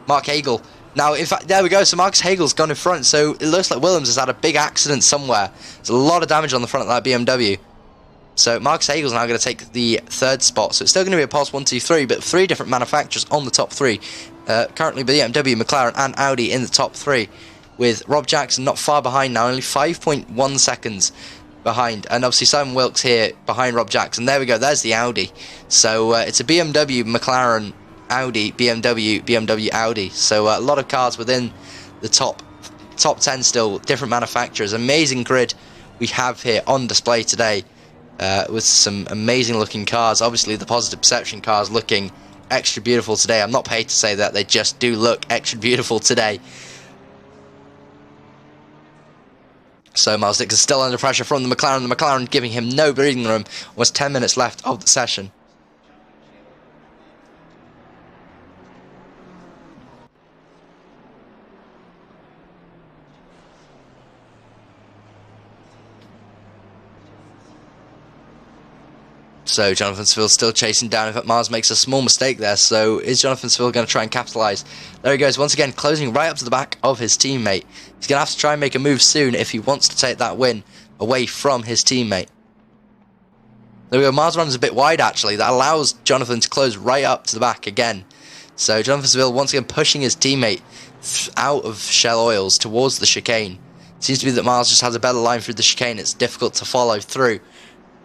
Mark Hagel. Now, in fact, there we go. So Marcus Hagel's gone in front. So it looks like Williams has had a big accident somewhere. There's a lot of damage on the front of that BMW. So Marcus Hagel's now going to take the third spot. So it's still going to be a Pulse 1, 2, 3, but 3 different manufacturers on the top 3. Currently BMW, McLaren and Audi in the top 3, with Rob Jackson not far behind now, only 5.1 seconds behind. And obviously Simon Wilkes here behind Rob Jackson. There we go, there's the Audi. So it's a BMW, McLaren, Audi, BMW, Audi. So a lot of cars within the top 10 still, different manufacturers. Amazing grid we have here on display today. With some amazing looking cars. Obviously the Positive Perception cars looking extra beautiful today. I'm not paid to say that, they just do look extra beautiful today. So Miles Dixon is still under pressure from the McLaren giving him no breathing room. Almost 10 minutes left of the session. So Jonathan Seville still chasing down. In fact, Miles makes a small mistake there. So is Jonathan Seville going to try and capitalise? There he goes once again, closing right up to the back of his teammate. He's going to have to try and make a move soon if he wants to take that win away from his teammate. There we go. Miles runs a bit wide actually. That allows Jonathan to close right up to the back again. So Jonathan Seville once again pushing his teammate out of Shell Oils towards the chicane. It seems to be that Miles just has a better line through the chicane. It's difficult to follow through,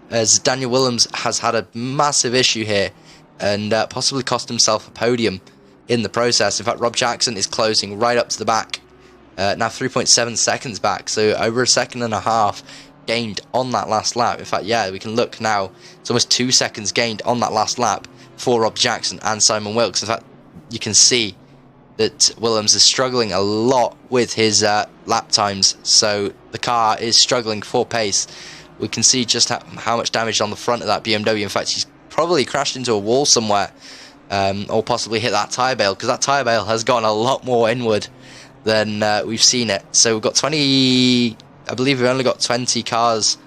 as Daniel Willems has had a massive issue here and possibly cost himself a podium in the process. In fact, Rob Jackson is closing right up to the back, now 3.7 seconds back, so over a second and a half gained on that last lap. In fact, yeah, we can look now, it's almost 2 seconds gained on that last lap for Rob Jackson and Simon Wilkes. In fact, you can see that Willems is struggling a lot with his lap times, so the car is struggling for pace. We can see just how much damage on the front of that BMW. In fact, he's probably crashed into a wall somewhere, or possibly hit that tyre bale, because that tyre bale has gone a lot more inward than we've seen it. So we've got 20, I believe we've only got 20 cars,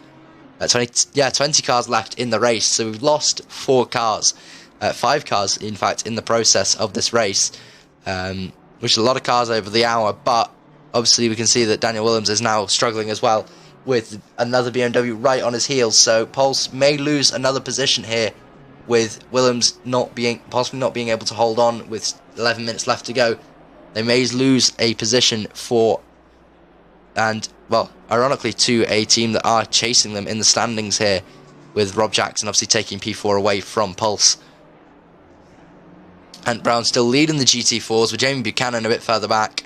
20 cars left in the race. So we've lost 4 cars, 5 cars in fact in the process of this race, which is a lot of cars over the hour. But obviously we can see that Daniel Willems is now struggling as well, with another BMW right on his heels. So Pulse may lose another position here, with Willems possibly not being able to hold on with 11 minutes left to go. They may lose a position well, ironically to a team that are chasing them in the standings here, with Rob Jackson obviously taking P4 away from Pulse. And Brown still leading the GT4s, with Jamie Buchanan a bit further back,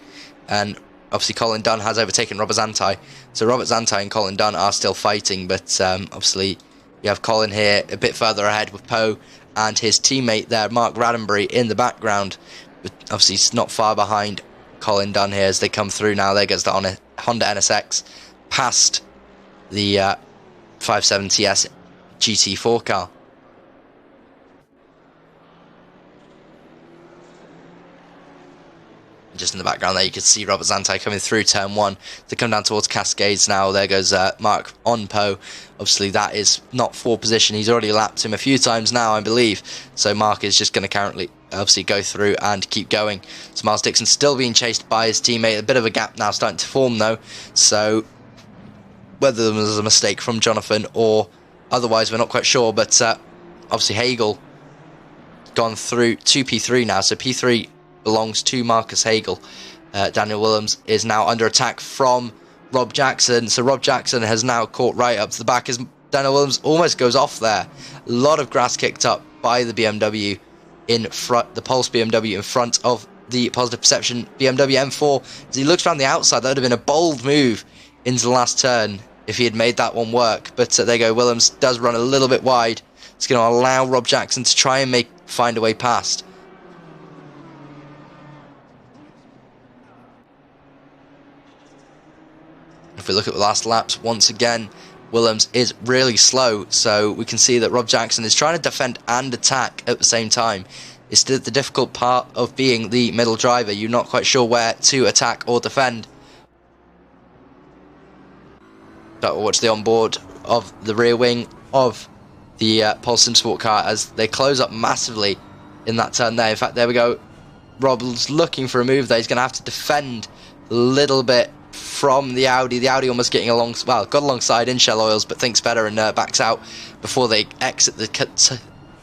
and obviously Colin Dunn has overtaken Robert Zantai. So Robert Zantai and Colin Dunn are still fighting, but obviously you have Colin here a bit further ahead with Poe and his teammate there, Mark Raddenbury, in the background. But obviously he's not far behind Colin Dunn here as they come through now. There goes the Honda NSX past the 570S GT4 car. Just in the background there, you can see Robert Zantai coming through turn 1 to come down towards Cascades now. There goes Mark on Poe. Obviously, that is not for position. He's already lapped him a few times now, I believe. So Mark is just going to currently, obviously, go through and keep going. So Miles Dixon still being chased by his teammate. A bit of a gap now starting to form, though. So whether there was a mistake from Jonathan or otherwise, we're not quite sure. But obviously, Hagel gone through to P3 now. So P3 belongs to Marcus Hagel. Daniel Willems is now under attack from Rob Jackson. So Rob Jackson has now caught right up to the back as Daniel Willems almost goes off there. A lot of grass kicked up by the BMW in front, the Pulse BMW in front of the Positive Perception BMW M4. As he looks around the outside, that would have been a bold move into the last turn if he had made that one work. But there you go, Willems does run a little bit wide. It's going to allow Rob Jackson to try and find a way past. If we look at the last laps, once again, Willems is really slow, so we can see that Rob Jackson is trying to defend and attack at the same time. It's the difficult part of being the middle driver. You're not quite sure where to attack or defend. But watch the onboard of the rear wing of the Pulse Sim Sport car as they close up massively in that turn there. In fact, there we go. Rob's looking for a move there. He's going to have to defend a little bit from the Audi. The Audi almost getting along, well, got alongside in Shell Oils, but thinks better and backs out before they exit the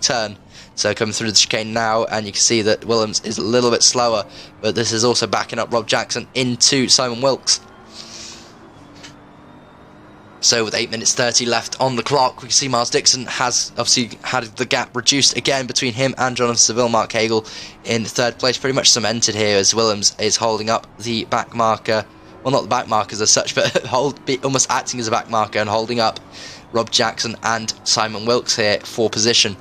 turn. So coming through the chicane now, and you can see that Willems is a little bit slower, but this is also backing up Rob Jackson into Simon Wilkes. So with 8 minutes 30 left on the clock, we can see Miles Dixon has obviously had the gap reduced again between him and Jonathan Seville. Mark Hagel in third place, pretty much cemented here as Willems is holding up the back marker. Well, not the back markers as such, but almost acting as a back marker and holding up Rob Jackson and Simon Wilkes here for position.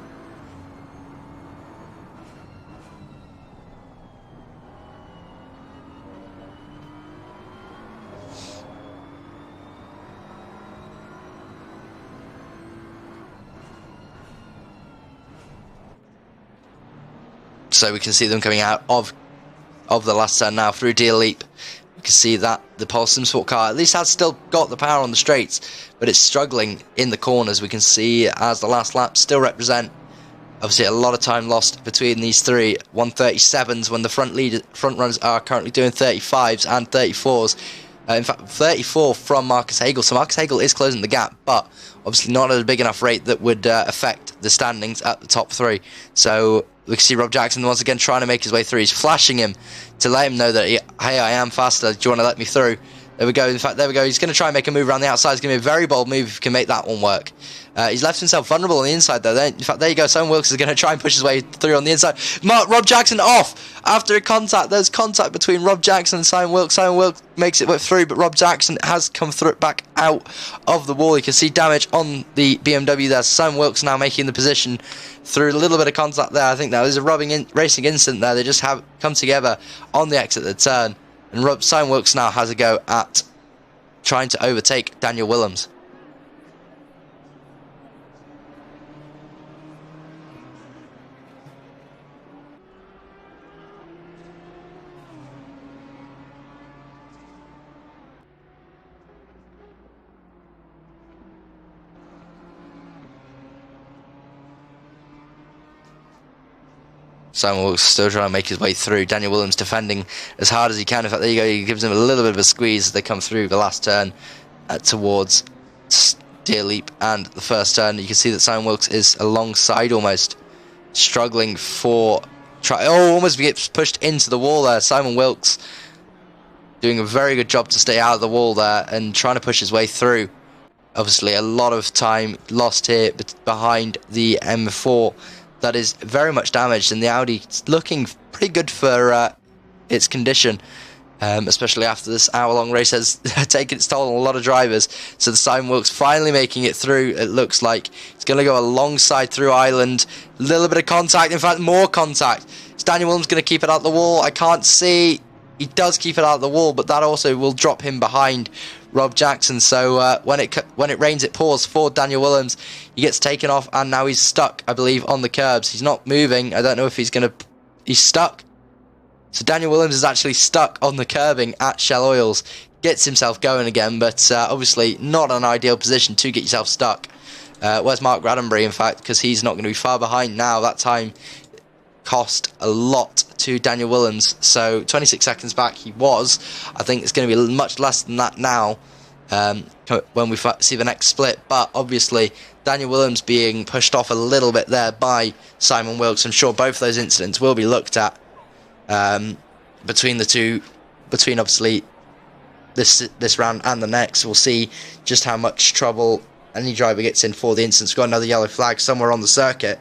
So we can see them coming out of the last turn now through Deer Leap. You can see that the Pulse Sim Sport car at least has still got the power on the straights, but it's struggling in the corners. We can see as the last laps still represent obviously a lot of time lost between these three. 137s when the front runners are currently doing 35s and 34s. In fact, 34 from Marcus Hagel. So Marcus Hagel is closing the gap, but obviously not at a big enough rate that would affect the standings at the top three. So we can see Rob Jackson once again trying to make his way through. He's flashing him to let him know that, hey, I am faster. Do you want to let me through? There we go. In fact, there we go. He's going to try and make a move around the outside. It's going to be a very bold move if he can make that one work. He's left himself vulnerable on the inside, though. In fact, there you go. Simon Wilkes is going to try and push his way through on the inside. Rob Jackson off after a contact. There's contact between Rob Jackson and Simon Wilkes. Simon Wilkes makes it through, but Rob Jackson has come through back out of the wall. You can see damage on the BMW there. Simon Wilkes now making the position through a little bit of contact there. I think that was a racing incident there. They just have come together on the exit of the turn. And Simon Wilkes now has a go at trying to overtake Daniel Willems. Simon Wilkes still trying to make his way through. Daniel Willems defending as hard as he can. In fact, there you go. He gives him a little bit of a squeeze as they come through the last turn towards Deer Leap and the first turn. You can see that Simon Wilkes is alongside almost, struggling for... almost gets pushed into the wall there. Simon Wilkes doing a very good job to stay out of the wall there and trying to push his way through. Obviously, a lot of time lost here behind the M4. That is very much damaged, and the Audi is looking pretty good for its condition, especially after this hour-long race has taken its toll on a lot of drivers. So the Simon Wilkes finally making it through. It looks like it's going to go alongside through Island. A little bit of contact, in fact, more contact. Is Daniel Williams going to keep it out the wall? I can't see. He does keep it out of the wall, but that also will drop him behind Rob Jackson. So when it rains, it pours for Daniel Willems. He gets taken off, and now he's stuck, I believe, on the curbs. He's not moving. I don't know if he's stuck. So Daniel Willems is actually stuck on the curbing at Shell Oils. Gets himself going again, but obviously not an ideal position to get yourself stuck. Where's Mark Roddenberry, in fact, because he's not going to be far behind now. That time cost a lot to Daniel Willems, so 26 seconds back he was. I think it's going to be much less than that now when we see the next split, but obviously Daniel Willems being pushed off a little bit there by Simon Wilkes. I'm sure both of those incidents will be looked at between the two, between obviously this round and the next. We'll see just how much trouble any driver gets in for the instance. We've got another yellow flag somewhere on the circuit.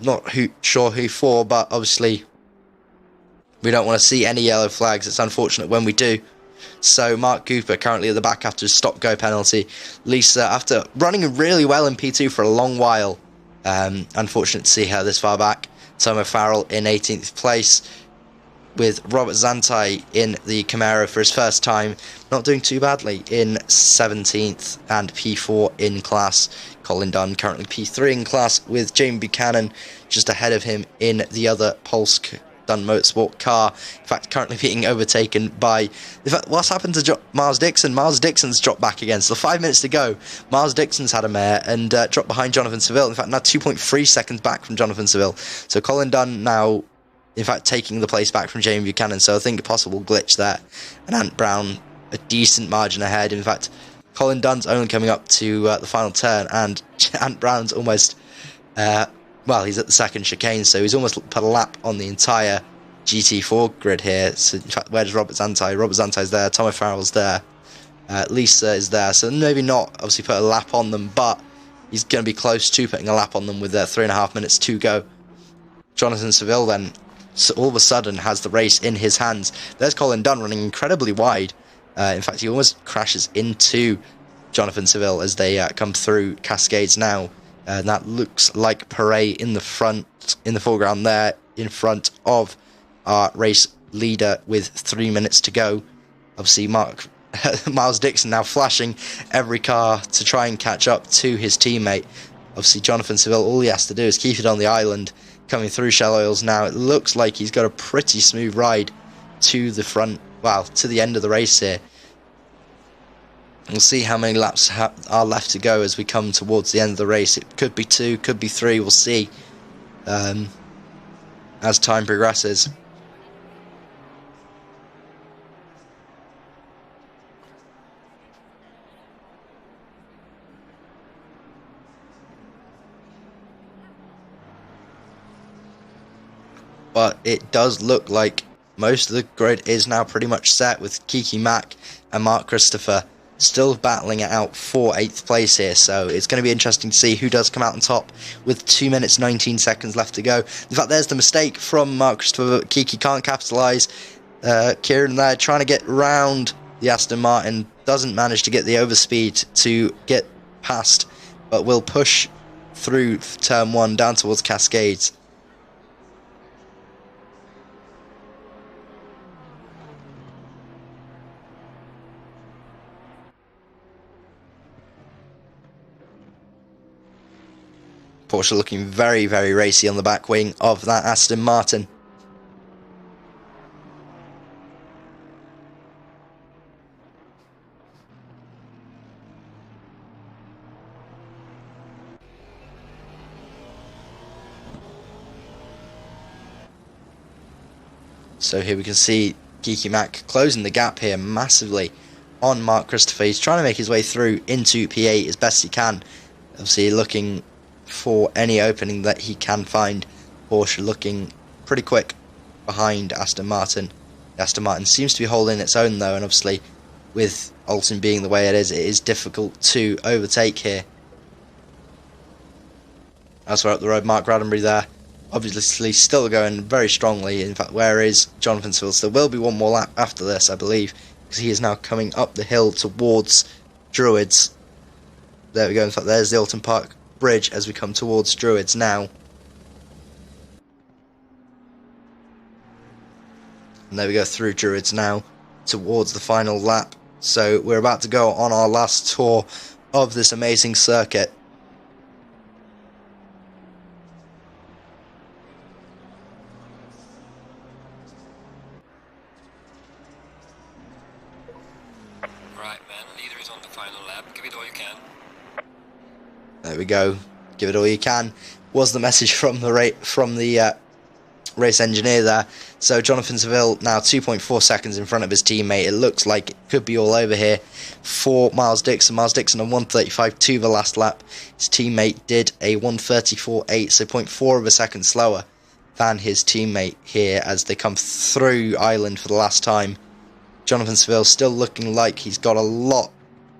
Not sure who for, but obviously we don't want to see any yellow flags. It's unfortunate when we do. So Mark Cooper currently at the back after a stop-go penalty. Lisa, after running really well in P2 for a long while, unfortunate to see her this far back. Tomo Farrell in 18th place, with Robert Zantai in the Camaro for his first time, not doing too badly in 17th and P4 in class. Colin Dunn currently P3 in class, with Jamie Buchanan just ahead of him in the other Polsk Dunn Motorsport car. In fact, currently being overtaken by... In fact, what's happened to Miles Dixon? Miles Dixon's dropped back again. So 5 minutes to go. Miles Dixon's had a mare and dropped behind Jonathan Seville. In fact, now 2.3 seconds back from Jonathan Seville. So Colin Dunn now, in fact, taking the place back from Jamie Buchanan. So I think a possible glitch there. And Ant Brown, a decent margin ahead. In fact, Colin Dunn's only coming up to the final turn, and Ant Brown's almost... well, he's at the second chicane, so he's almost put a lap on the entire GT4 grid here. So, in fact, where does Robert Zantai? Robert Zantai's there, Tomo Farrell's there, Lisa is there, so maybe not obviously put a lap on them, but he's going to be close to putting a lap on them with 3.5 minutes to go. Jonathan Seville then, so all of a sudden, has the race in his hands. There's Colin Dunn running incredibly wide. In fact, he almost crashes into Jonathan Seville as they come through Cascades now. And that looks like Perret in the foreground there, in front of our race leader with 3 minutes to go. Obviously, Miles Dixon now flashing every car to try and catch up to his teammate. Obviously, Jonathan Seville, all he has to do is keep it on the island, coming through Shell Oils now. It looks like he's got a pretty smooth ride to the front, well, to the end of the race here. We'll see how many laps are left to go as we come towards the end of the race. It could be 2, could be 3, we'll see as time progresses. But it does look like most of the grid is now pretty much set, with Kiki Mack and Mark Christopher still battling it out for 8th place here, so it's going to be interesting to see who does come out on top with 2 minutes 19 seconds left to go. In fact, there's the mistake from Mark Christopher. Kiki can't capitalise. Kieran there trying to get round the Aston Martin, doesn't manage to get the overspeed to get past, but will push through turn 1 down towards Cascades. Porsche looking very, very racy on the back wing of that Aston Martin. So here we can see Kiki Mack closing the gap here massively on Mark Christopher. He's trying to make his way through into P8 as best he can. Obviously looking for any opening that he can find. Porsche looking pretty quick behind Aston Martin. Aston Martin seems to be holding its own though, and obviously with Oulton being the way it is difficult to overtake here. Elsewhere up the road, Mark Roddenberry there, obviously still going very strongly. In fact, where is Jonathan Sills? There will be one more lap after this, I believe, because he is now coming up the hill towards Druids. There we go. In fact, there's the Oulton Park Bridge as we come towards Druids now. And there we go through Druids now towards the final lap So we're about to go on our last tour of this amazing circuit. Right, man. Leader is on the final lap. Give it all you can. There we go. Give it all you can. Was the message from the race engineer there. So Jonathan Seville now 2.4 seconds in front of his teammate. It looks like it could be all over here for Miles Dixon. Miles Dixon on 1:35.2 the last lap. His teammate did a 1:34.8, so 0.4 of a second slower than his teammate here as they come through Ireland for the last time. Jonathan Seville still looking like he's got a lot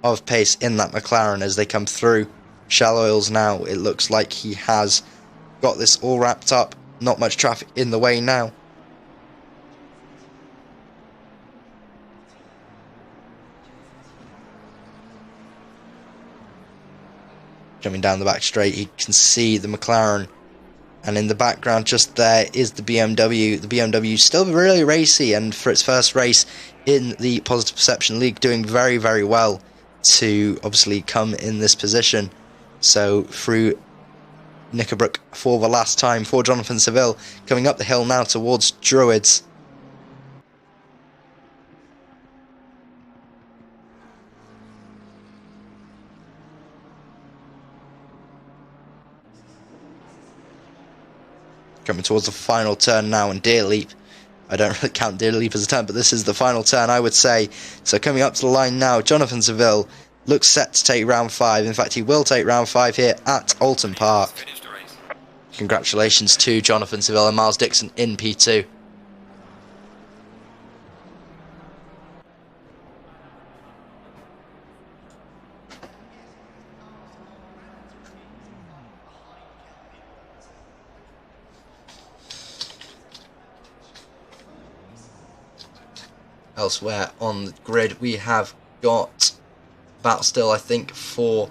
of pace in that McLaren as they come through Shell Oils now. It looks like he has got this all wrapped up. Not much traffic in the way now. Coming down the back straight, you can see the McLaren. And in the background just there is the BMW. The BMW is still really racy, and for its first race in the Positive Perception League, doing very, very well to obviously come in this position. So through Knickerbrook for the last time for Jonathan Seville, coming up the hill now towards Druids. Coming towards the final turn now, and Deer Leap. I don't really count Deer Leap as a turn, but this is the final turn, I would say. So coming up to the line now, Jonathan Seville looks set to take round 5. In fact, he will take round 5 here at Oulton Park. Congratulations to Jonathan Seville and Miles Dixon in P2. Elsewhere on the grid, we have got battle still, I think, for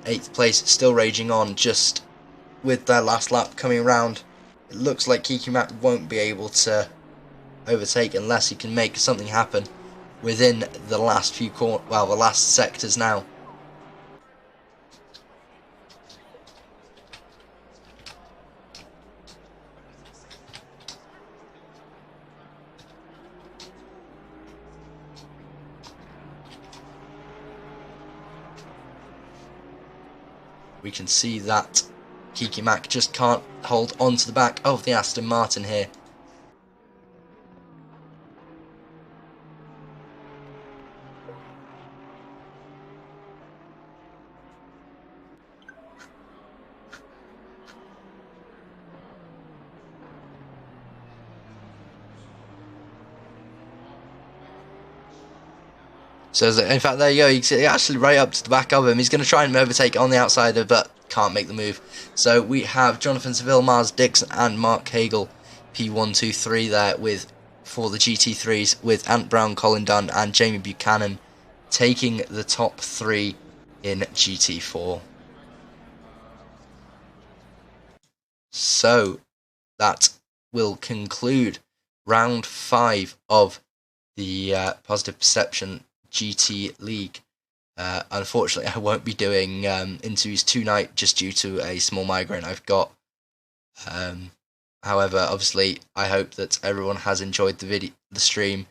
8th place, still raging on, just with their last lap coming around. It looks like Kiki Mac won't be able to overtake unless he can make something happen within the last few the last sectors now. We can see that Kiki Mac just can't hold on to the back of the Aston Martin here. So in fact, there you go, you can see actually right up to the back of him. He's going to try and overtake on the outsider, but can't make the move. So we have Jonathan Seville, Miles Dixon and Mark Hagel, P1, 2, 3 there for the GT3s, with Ant Brown, Colin Dunn and Jamie Buchanan taking the top 3 in GT4. So that will conclude round 5 of the Positive Perception GT League. Unfortunately, I won't be doing interviews tonight just due to a small migraine I've got. However, obviously, I hope that everyone has enjoyed the stream,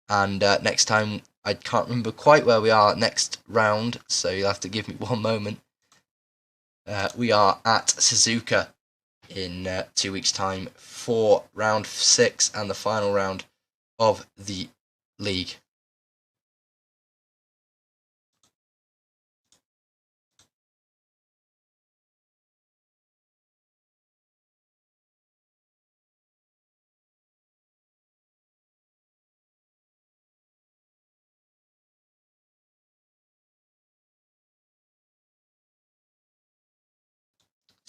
and next time, I can't remember quite where we are next round, so you'll have to give me one moment. We are at Suzuka in 2 weeks' time for round 6 and the final round of the league.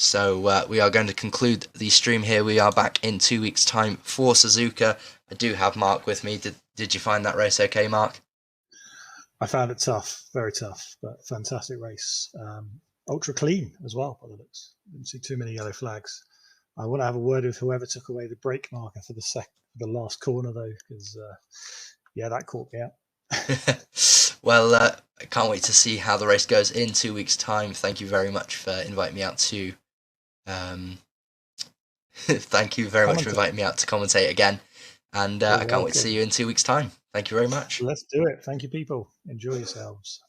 So we are going to conclude the stream here. We are back in 2 weeks' time for Suzuka. I do have Mark with me. Did you find that race okay, Mark? I found it tough, very tough, but fantastic race. Ultra clean as well, by the looks. Didn't see too many yellow flags. I want to have a word with whoever took away the brake marker for the last corner, though, because yeah, that caught me out. Well, I can't wait to see how the race goes in 2 weeks' time. Thank you very much for inviting me out to. Thank you very much for inviting me out to commentate again, and I can't wait to see you in 2 weeks' time. Thank you very much. Let's do it. Thank you, people. Enjoy yourselves.